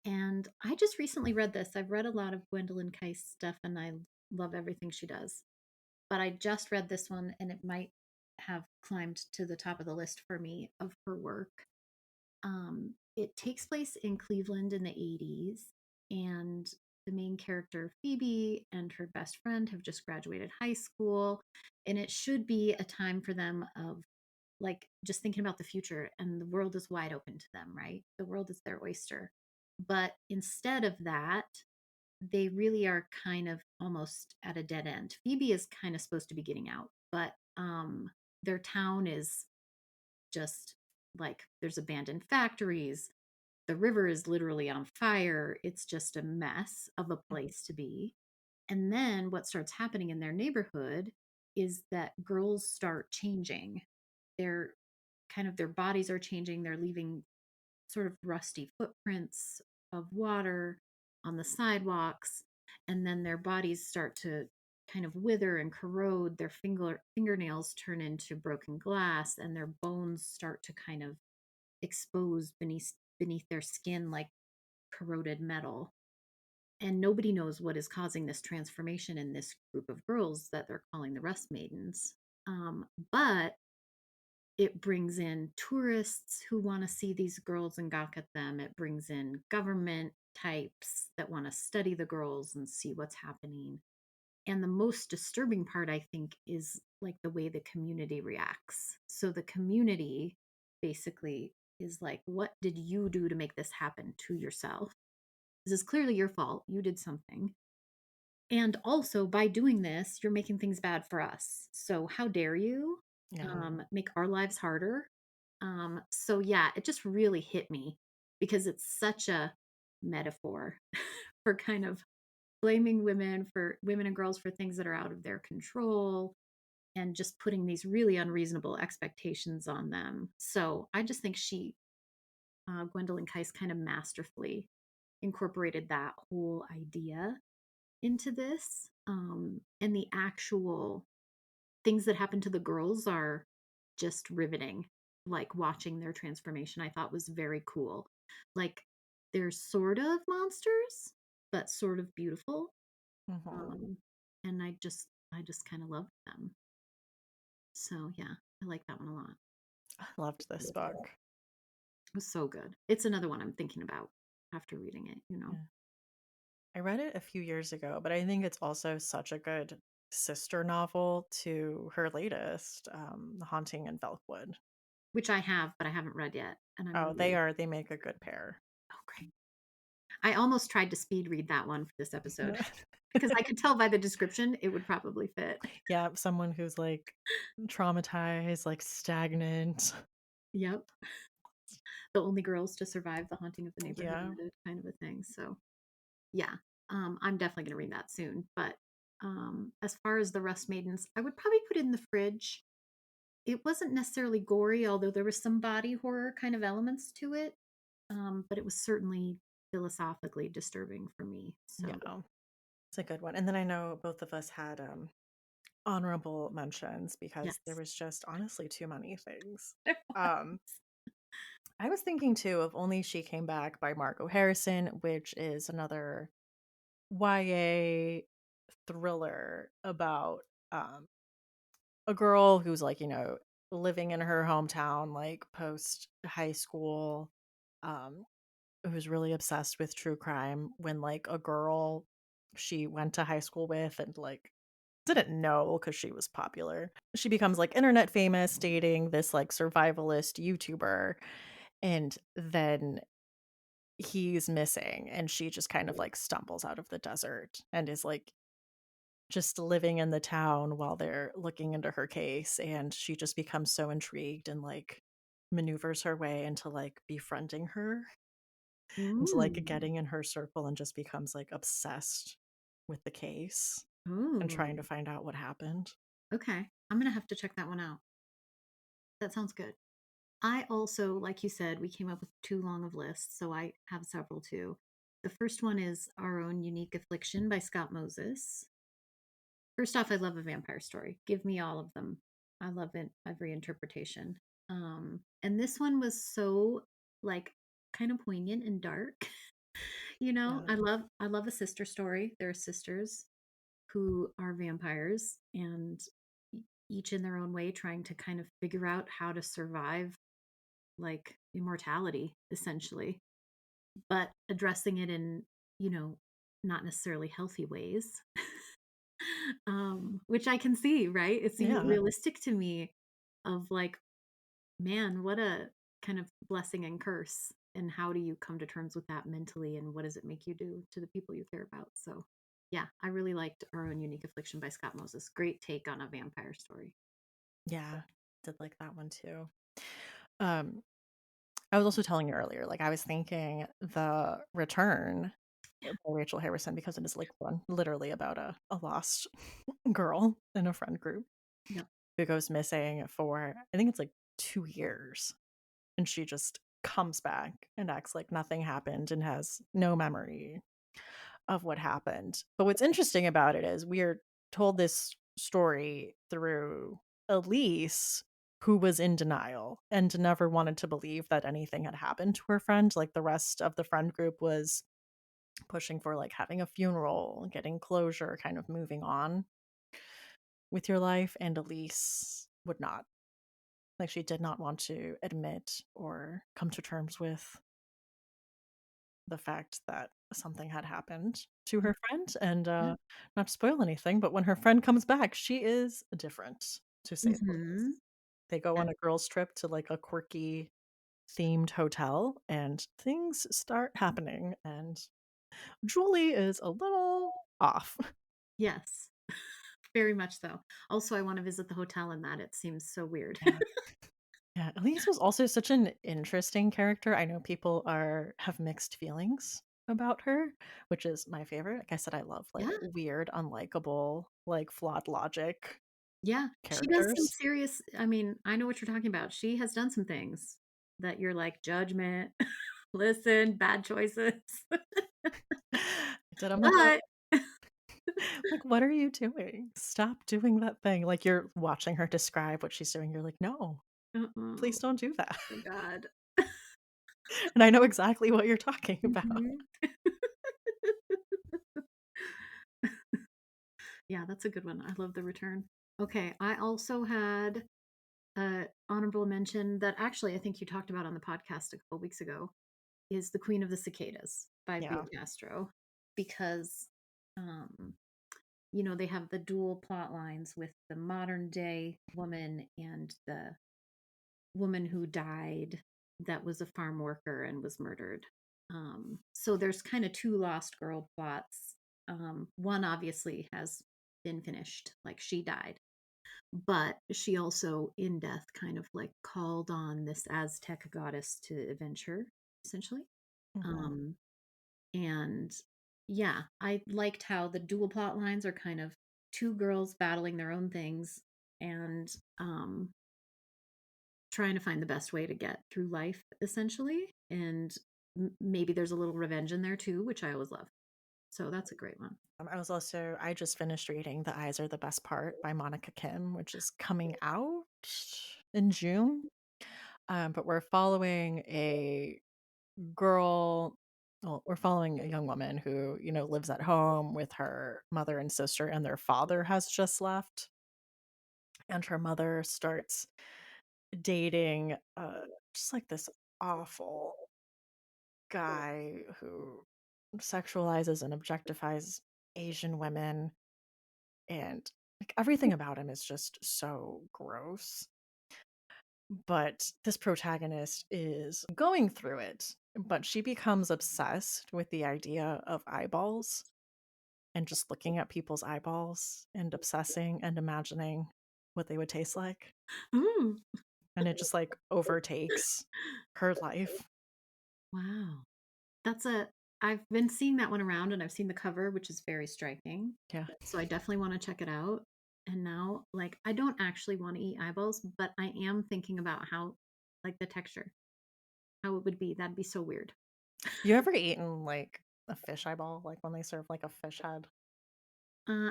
And I just recently read this. I've read a lot of Gwendolyn Case stuff and I love everything she does. But I just read this one and it might have climbed to the top of the list for me of her work. It takes place in Cleveland in the 80s, and the main character, Phoebe, and her best friend have just graduated high school. And it should be a time for them of like just thinking about the future, and the world is wide open to them, right? The world is their oyster. But instead of that, they really are kind of almost at a dead end. Phoebe is kind of supposed to be getting out, but their town is just like there's abandoned factories. The river is literally on fire. It's just a mess of a place to be. And then what starts happening in their neighborhood is that girls start changing. They're their bodies are changing. They're leaving sort of rusty footprints of water on the sidewalks, and then their bodies start to kind of wither and corrode. Their fingernails turn into broken glass, and their bones start to kind of expose beneath their skin like corroded metal. And nobody knows what is causing this transformation in this group of girls that they're calling the Rust Maidens. But it brings in tourists who want to see these girls and gawk at them. It brings in government types that want to study the girls and see what's happening. And the most disturbing part, I think, is like the way the community reacts. So the community basically is like, what did you do to make this happen to yourself? This is clearly your fault. You did something. And also, by doing this, you're making things bad for us. So, how dare you Yeah. make our lives harder? So, yeah, it just really hit me because it's such a metaphor for kind of blaming women and girls for things that are out of their control and just putting these really unreasonable expectations on them. So, I just think Gwendolyn Kais, kind of masterfully incorporated that whole idea into this. And the actual things that happen to the girls are just riveting. Like watching their transformation, I thought was very cool. Like they're sort of monsters, but sort of beautiful. Mhm. Um, and I just kind of loved them. So yeah, I like that one a lot. I loved this book. It was so good. It's another one I'm thinking about after reading it. Yeah. I read it a few years ago, but I think it's also such a good sister novel to her latest, The Haunting in Velkwood. Which I have, but I haven't read yet, and I'm Oh, gonna read. they make a good pair. Oh, great. I almost tried to speed read that one for this episode because I could tell by the description it would probably fit. Yeah, someone who's like traumatized, like stagnant. Yep. The only girls to survive the haunting of the neighborhood Yeah. murder kind of a thing. So, yeah, I'm definitely going to read that soon. But as far as the Rust Maidens, I would probably put it in the fridge. It wasn't necessarily gory, although there was some body horror kind of elements to it. But it was certainly philosophically disturbing for me. So, Yeah. It's a good one. And then I know both of us had honorable mentions because there yes. was just honestly too many things. There Um was. I was thinking too of Only She Came Back by Margot Harrison, which is another YA thriller about a girl who's like, living in her hometown, like post high school, um, who's really obsessed with true crime when like a girl she went to high school with and like didn't know because she was popular. She becomes like internet famous, dating this like survivalist YouTuber, and then he's missing and she just kind of like stumbles out of the desert and is like just living in the town while they're looking into her case, and she just becomes so intrigued and like maneuvers her way into like befriending her, into like Mm. getting in her circle, and just becomes like obsessed with the case and trying to Ooh. find out what happened. Okay. I'm gonna have to check that one out. That sounds good. I also, like you said, we came up with too long of lists, so I have several too. The first one is Our Own Unique Affliction by Scott Moses. First off, I love a vampire story. Give me all of them. I love it, every interpretation. And this one was so like kind of poignant and dark. Yeah. I love a sister story. There are sisters who are vampires and each in their own way trying to kind of figure out how to survive like immortality essentially, but addressing it in, you know, not necessarily healthy ways. Which I can see, right? It seems Yeah. realistic to me of like, man, what a kind of blessing and curse. And how do you come to terms with that mentally? And what does it make you do to the people you care about? So, yeah, I really liked Our Own Unique Affliction by Scott Moses. Great take on a vampire story. Yeah. Did like that one too. Um, I was also telling you earlier, like I was thinking The Return by Rachel Harrison because it is like one literally about a lost girl in a friend group Yep. who goes missing for I think it's like 2 years, and she just comes back and acts like nothing happened and has no memory of what happened. But what's interesting about it is we are told this story through Elise, who was in denial and never wanted to believe that anything had happened to her friend. Like the rest of the friend group was pushing for like having a funeral, getting closure, kind of moving on with your life, and Elise would not. Like she did not want to admit or come to terms with the fact that something had happened to her friend. And Yeah. not to spoil anything, but when her friend comes back, she is different, to say the Mhm. least. They go And on a girls' trip to like a quirky themed hotel, and things start happening. And Julie is a little off. yes, very much so. Also, I wanna visit the hotel in that, it seems so weird. Yeah. Yeah, Elise was also such an interesting character. I know people are have mixed feelings about her, which is my favorite. Like I said, I love like Yeah, weird, unlikable, like flawed logic yeah. She does some characters. serious I mean, I know what you're talking about. She has done some things that you're like, "Judgment, listen, bad choices." I did. I'm like, what? But Like, what are you doing? Stop doing that thing. Like you're watching her describe what she's doing. You're like, no, uh-uh, please don't do that. oh god. And I know exactly what you're talking about. Mhm. Yeah, that's a good one. I love The Return. Okay, I also had a honorable mention that actually I think you talked about on the podcast a couple weeks ago is The Queen of the Cicadas by Bea Yeah. Castro because um they have the dual plot lines with the modern day woman and the woman who died that was a farm worker and was murdered. So there's kind of two lost girl plots. One obviously has been finished, like she died, but she also in death kind of like called on this Aztec goddess to avenge her, essentially. Mhm. Um, and yeah, I liked how the dual plot lines are kind of two girls battling their own things and um, trying to find the best way to get through life, essentially. And maybe there's a little revenge in there too, which I always love. So that's a great one. I just finished reading The Eyes Are the Best Part by Monica Kim, which is coming out in June. But we're following a girl, well, we're following a young woman who, lives at home with her mother and sister, and their father has just left. And her mother starts dating just like this awful guy who sexualizes and objectifies Asian women, and like everything about him is just so gross. But this protagonist is going through it, but she becomes obsessed with the idea of eyeballs and just looking at people's eyeballs and obsessing and imagining what they would taste like. Ooh, And it just like overtakes her life. wow. That's a I've been seeing that one around and I've seen the cover, which is very striking. Yeah. So I definitely want to check it out. And now, like, I don't actually want to eat eyeballs, but I am thinking about how, like, the texture, how it would be. That'd be so weird. You ever eaten like a fish eyeball, like when they serve like a fish head?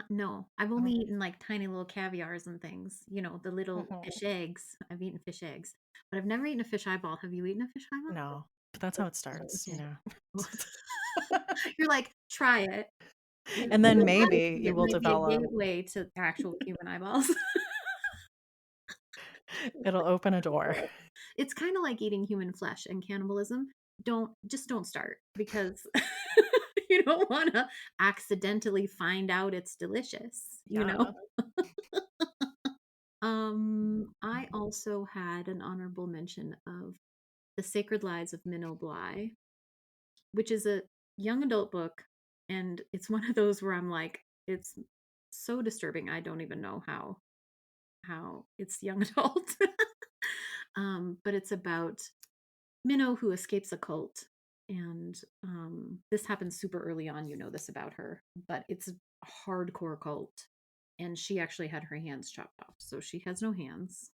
No, I've only Oh, eaten like tiny little caviars and things, the little mhm. fish eggs. I've eaten fish eggs, but I've never eaten a fish eyeball. Have you eaten a fish eyeball? No, but that's how it starts, Okay. Well, and you're like, try it. then Honestly, maybe you it will might be a develop. gateway to actual human eyeballs. It'll open a door. It's kind of like eating human flesh and cannibalism. Don't start because you don't want to accidentally find out it's delicious, you know? Yeah. I also had an honorable mention of The Sacred Lives of Minnow Bly, which is a young adult book. And it's one of those where I'm like, it's so disturbing. I don't even know how it's young adult. But it's about Minnow who escapes a cult. And this happens super early on. You know this about her, but it's a hardcore cult. And she actually had her hands chopped off. So she has no hands.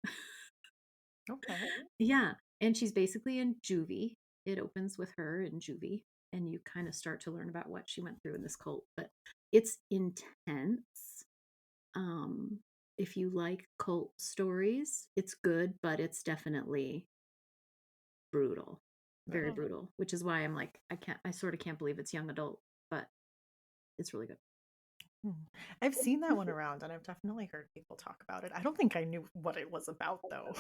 Okay. Yeah. And she's basically in juvie. It opens with her in juvie. And you kind of start to learn about what she went through in this cult. But it's intense. Um, if you like cult stories, it's good, but it's definitely brutal, very Yeah. brutal, which is why I'm like, I sort of can't believe it's young adult, but it's really good. Hmm. I've seen that one around and I've definitely heard people talk about it. I don't think I knew what it was about though.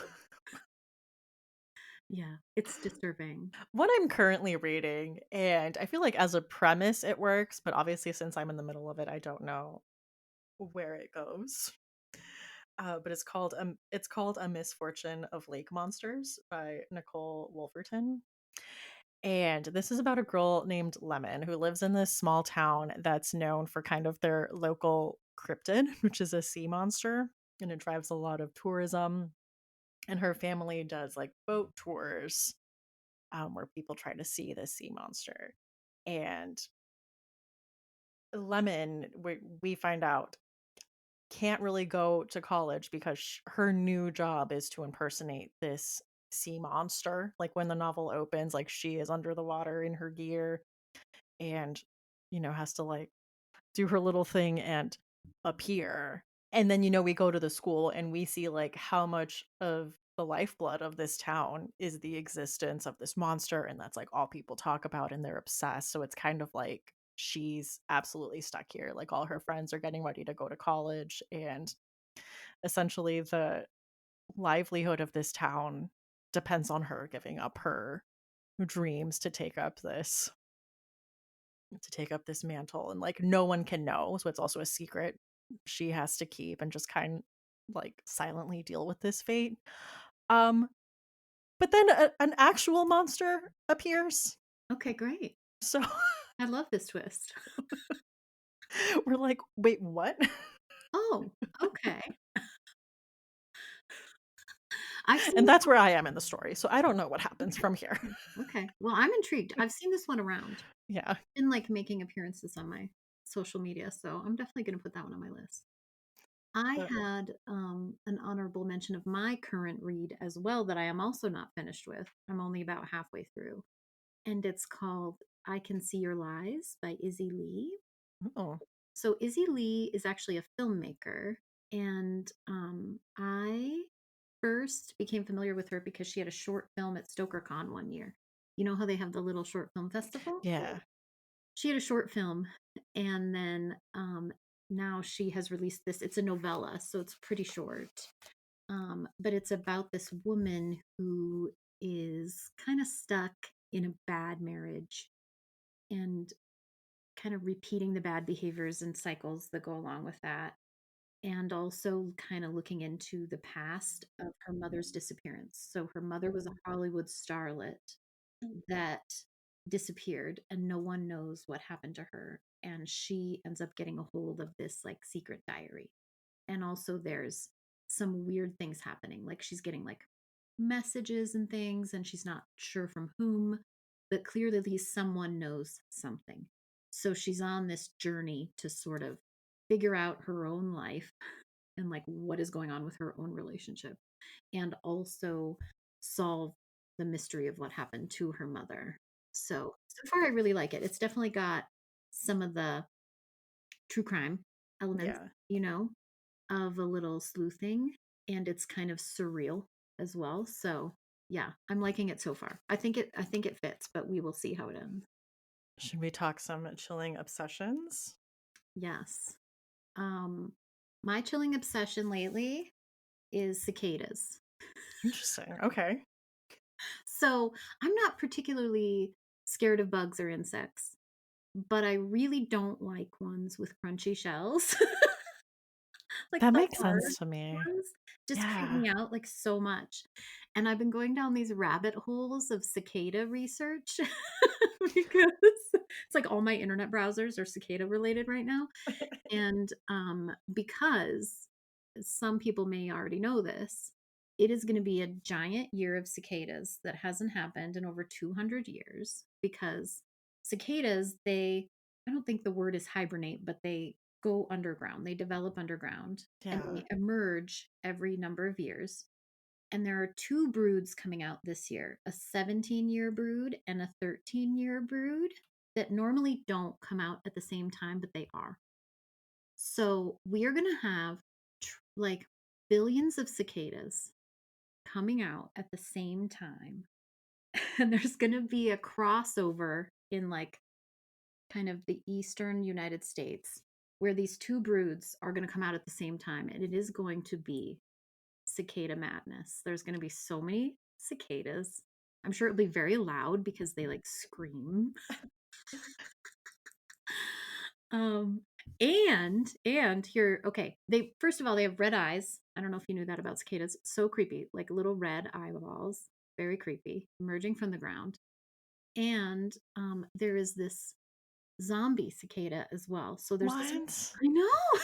Yeah, it's disturbing. What I'm currently reading, and I feel like as a premise it works, but obviously since I'm in the middle of it, I don't know where it goes. But it's called A Misfortune of Lake Monsters by Nicole Wolverton. And this is about a girl named Lemon who lives in this small town that's known for kind of their local cryptid, which is a sea monster, and it drives a lot of tourism. And her family does like boat tours where people try to see this sea monster. And Lemon, we find out, can't really go to college because her new job is to impersonate this sea monster. Like when the novel opens, like she is under the water in her gear and, has to like do her little thing and appear. And then, we go to the school and we see like how much of the lifeblood of this town is the existence of this monster. And that's like all people talk about and they're obsessed. So it's kind of like she's absolutely stuck here. Like all her friends are getting ready to go to college. And essentially, the livelihood of this town depends on her giving up her dreams to take up this mantle, and like no one can know, so it's also a secret she has to keep and just kind like silently deal with this fate. um but then an actual monster appears, Okay, great. so I love this twist. we're like, wait, what? Oh, okay. I've seen And this that's one. where I am in the story, so I don't know what happens Okay. from here. Okay. Well, I'm intrigued. I've seen this one around. Yeah, Been like making appearances on my social media, so I'm definitely going to put that one on my list. I but had an honorable mention of my current read as well that I am also not finished with. I'm only about halfway through, and it's called I Can See Your Lies by Izzy Lee. oh So Izzy Lee is actually a filmmaker, and I first became familiar with her because she had a short film at StokerCon one year. You know how they have the little short film festival? yeah, She had a short film, and then now she has released this. It's a novella, so it's pretty short. But it's about this woman who is kind of stuck in a bad marriage and kind of repeating the bad behaviors and cycles that go along with that. And also kind of looking into the past of her mother's disappearance. So her mother was a Hollywood starlet that disappeared and no one knows what happened to her, and she ends up getting a hold of this like secret diary. And also there's some weird things happening, like she's getting like messages and things and she's not sure from whom, but clearly someone knows something. So she's on this journey to sort of figure out her own life and like what is going on with her own relationship, and also solve the mystery of what happened to her mother. So far I really like it. It's definitely got some of the true crime elements, yeah. you know, of a little sleuthing, and it's kind of surreal as well. So yeah, I'm liking it so far. I think it fits, but we will see how it ends. Should we talk some chilling obsessions? Yes. Um my chilling obsession lately is cicadas. Interesting, okay. So I'm not particularly scared of bugs or insects, but I really don't like ones with crunchy shells. Like That the makes hard sense to me. ones just creep Yeah. me out like so much. And I've been going down these rabbit holes of cicada research because it's like all my internet browsers are cicada related right now. And because some people may already know this, it is going to be a giant year of cicadas that hasn't happened in over 200 years because cicadas, I don't think the word is hibernate, but they go underground. They develop underground and Yeah. they emerge every number of years. And there are two broods coming out this year, a 17-year brood and a 13-year brood that normally don't come out at the same time, but they are. So we are going to have like billions of cicadas coming out at the same time. And there's going to be a crossover in like kind of the eastern United States where these two broods are going to come out at the same time, and it is going to be cicada madness. There's going to be so many cicadas. I'm sure it'll be very loud because they like scream. Um, and here, okay, they first of all they have red eyes. I don't know if you knew that about cicadas. So creepy, like little red eyeballs, very creepy, emerging from the ground. And there is this zombie cicada as well. So there's this. What? I know.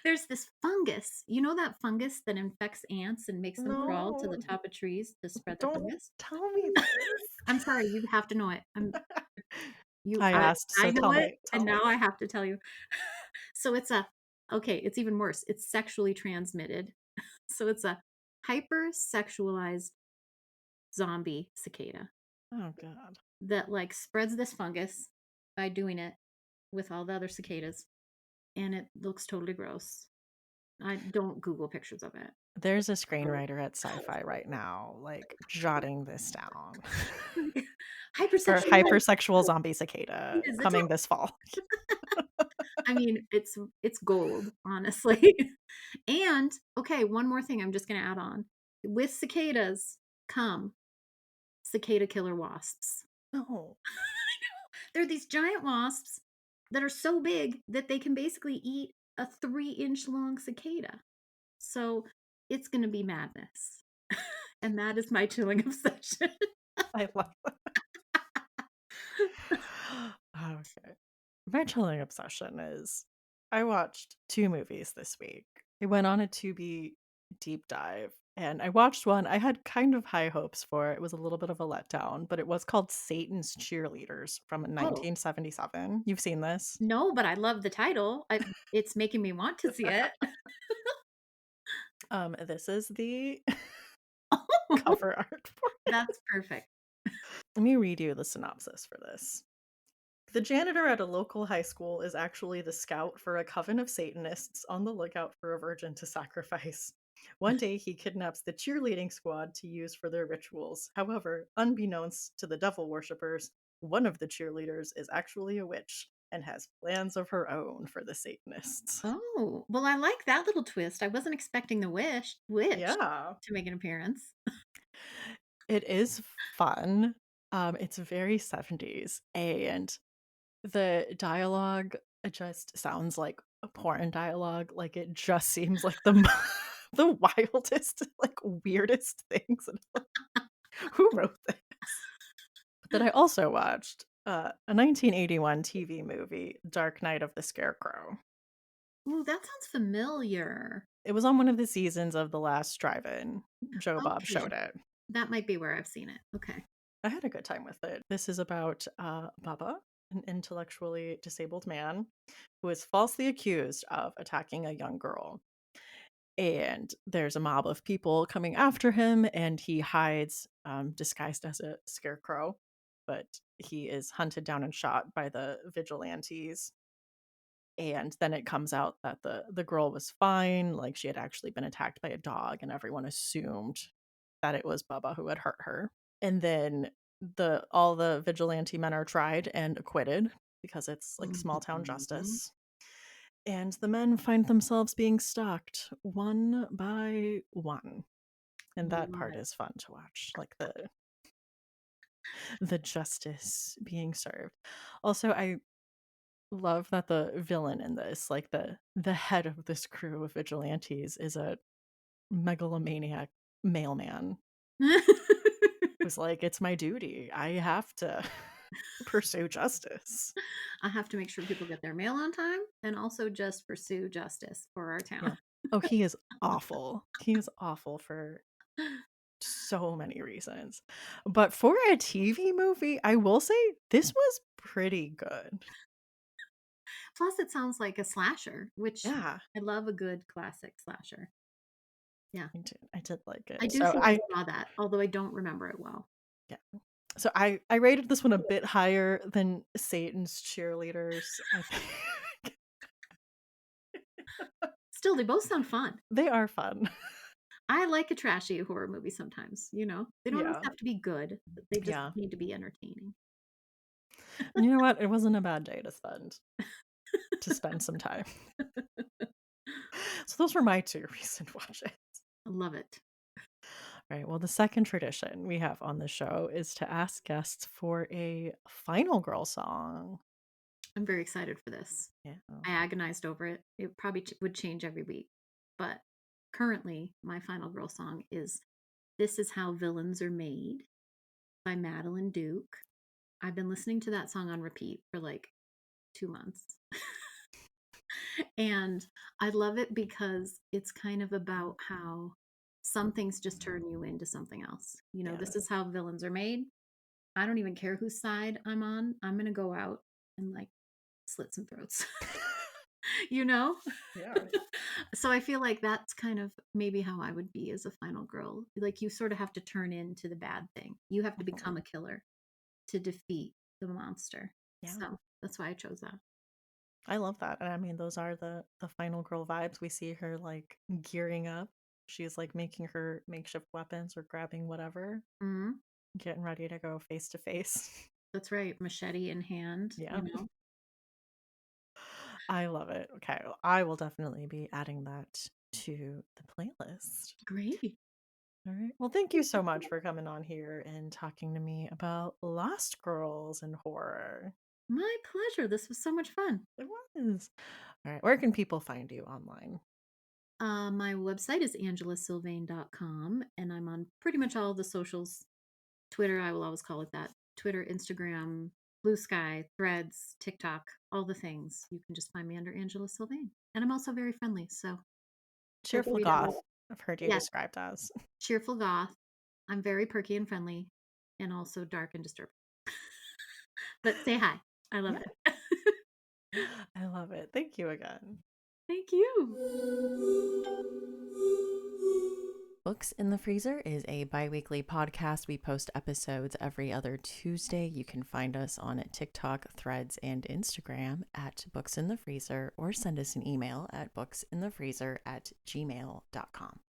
There's this fungus. You know that fungus that infects ants and makes them crawl to No, the top of trees to spread the don't fungus? tell me this. I'm sorry, you have to know it. You I asked, I so know tell it, me, and tell me. now I have to tell you. So it's a okay, it's even worse. It's sexually transmitted. So it's a hypersexualized zombie cicada Oh God. that like spreads this fungus by doing it with all the other cicadas, and it looks totally gross. I don't Google pictures of it. There's a screenwriter at Sci-Fi right now, like jotting this down for Hypersexualized hypersexual zombie cicada cicadas. That's coming this fall. I mean, it's gold, honestly. And okay, one more thing I'm just going to add on. With cicadas come cicada killer wasps. No. They're these giant wasps that are so big that they can basically eat a 3-inch long cicada. So it's going to be madness. And that is my chilling obsession. I love Okay. My chilling obsession is I watched 2 movies this week. I went on a Tubi deep dive, and I watched one I had kind of high hopes for. It was a little bit of a letdown, but it was called Satan's Cheerleaders from Oh, 1977. You've seen this? no, but I love the title. It's making me want to see it. This is the cover art for it. That's perfect. Let me read you the synopsis for this. The janitor at a local high school is actually the scout for a coven of Satanists on the lookout for a virgin to sacrifice. One day, he kidnaps the cheerleading squad to use for their rituals. However, unbeknownst to the devil worshippers, one of the cheerleaders is actually a witch and has plans of her own for the Satanists. Oh, well, I like that little twist. I wasn't expecting the witch Yeah, to make an appearance. it is fun. It's very 70s, and the dialogue just sounds like a porn dialogue, like, it just seems like the the wildest, like, weirdest things, and I'm like, "Who wrote this?" But then I also watched, a 1981 TV movie, Dark Night of the Scarecrow. Ooh, that sounds familiar. It was on one of the seasons of The Last Drive-In. Joe Bob showed Okay. it. That might be where I've seen it. Okay. I had a good time with it. This is about, Bubba, an intellectually disabled man who is falsely accused of attacking a young girl. And there's a mob of people coming after him, and he hides, disguised as a scarecrow, but he is hunted down and shot by the vigilantes. And then it comes out that the girl was fine, like she had actually been attacked by a dog, and everyone assumed that it was Bubba who had hurt her. And then all the vigilante men are tried and acquitted because it's like small town Mhm. justice. And the men find themselves being stalked one by one. And that part Love is fun to watch, like the justice being served. Also, I love that the villain in this, like the head of this crew of vigilantes, is a megalomaniac mailman it. who's like, "It's my duty. I have to pursue justice." I have to make sure people get their mail on time and also just pursue justice for our Yeah. town. Oh, he is awful. He is awful for so many reasons. But for a TV movie, I will say this was pretty good. Plus, it sounds like a slasher, which Yeah, I love a good classic slasher. Yeah. I did like I it. do think I saw that, although I don't remember it well. Yeah. So I rated this one a bit higher than Satan's Cheerleaders. I think Still, they both sound fun. they are fun. I like a trashy horror movie sometimes, you know? They don't always Yeah. have to be good, but they just Yeah. need to be entertaining. And you know what? It wasn't a bad day to spend. to spend some time. So those were my two recent watches. I love it. Right. Well, the second tradition we have on the show is to ask guests for a final girl song. I'm very excited for this. Yeah. I agonized over it. It probably would change every week. But currently, my final girl song is This Is How Villains Are Made by Madeline Duke. I've been listening to that song on repeat for like 2 months. And I love it because it's kind of about how some things just turn you into something else. Yeah. This is how villains are made. I don't even care whose side I'm on. I'm going to go out and like slit some throats, you know? Yeah. So I feel like that's kind of maybe how I would be as a final girl. Like you sort of have to turn into the bad thing. You have to become a killer to defeat the monster. Yeah. So that's why I chose that. I love that. And I mean, those are the final girl vibes. We see her like gearing up. She's like making her makeshift weapons or grabbing whatever, Hmm. getting ready to go face to face. That's right. Machete in hand, Yeah. I love it. Okay. Well, I will definitely be adding that to the playlist. Great. All right. Well, thank you so much for coming on here and talking to me about Lost Girls and horror. My pleasure. This was so much fun. It was. All right. Where can people find you online? My website is angelasylvaine.com, and I'm on pretty much all of the socials. Twitter, I will always call it that. Twitter, Instagram, Blue Sky, Threads, TikTok, all the things. You can just find me under Angela Sylvaine. And I'm also very friendly, so feel Cheerful free to, Goth, I've heard you yes, described as. cheerful goth. I'm very perky and friendly, and also dark and disturbing. But say hi. I love Yeah. it. I love it. Thank you again. Thank you. Books in the Freezer is a bi weekly podcast. We post episodes every other Tuesday. You can find us on TikTok, Threads, and Instagram at Books in the Freezer, or send us an email at booksinthefreezer@gmail.com.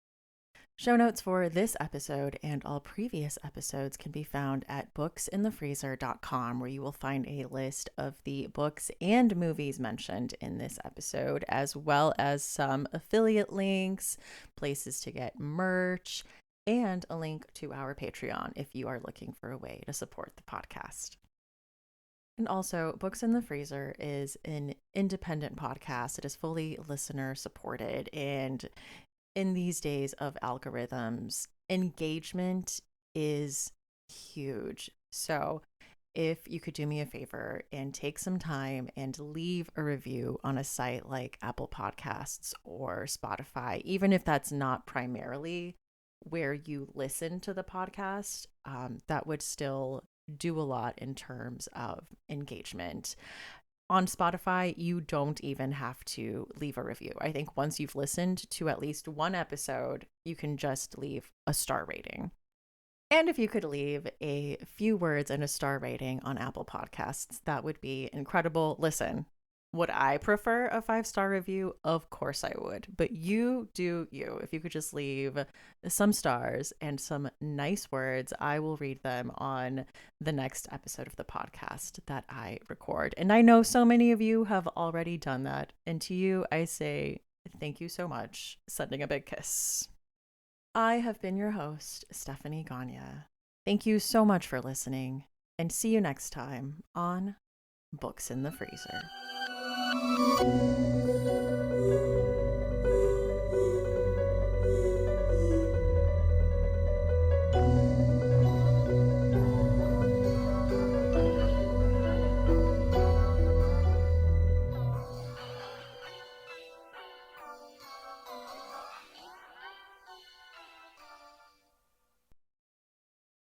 Show notes for this episode and all previous episodes can be found at booksinthefreezer.com, where you will find a list of the books and movies mentioned in this episode, as well as some affiliate links, places to get merch, and a link to our Patreon if you are looking for a way to support the podcast. And also, Books in the Freezer is an independent podcast. It is fully listener supported, and in these days of algorithms, engagement is huge. So, if you could do me a favor and take some time and leave a review on a site like Apple Podcasts or Spotify, even if that's not primarily where you listen to the podcast, that would still do a lot in terms of engagement. On Spotify, you don't even have to leave a review. I think once you've listened to at least one episode, you can just leave a star rating. And if you could leave a few words and a star rating on Apple Podcasts, that would be incredible. Listen, would I prefer a 5-star review? Of course I would. But you do you. If you could just leave some stars and some nice words, I will read them on the next episode of the podcast that I record. And I know so many of you have already done that. And to you, I say thank you so much. Sending a big kiss. I have been your host, Stephanie Gagne. Thank you so much for listening, and see you next time on Books in the Freezer.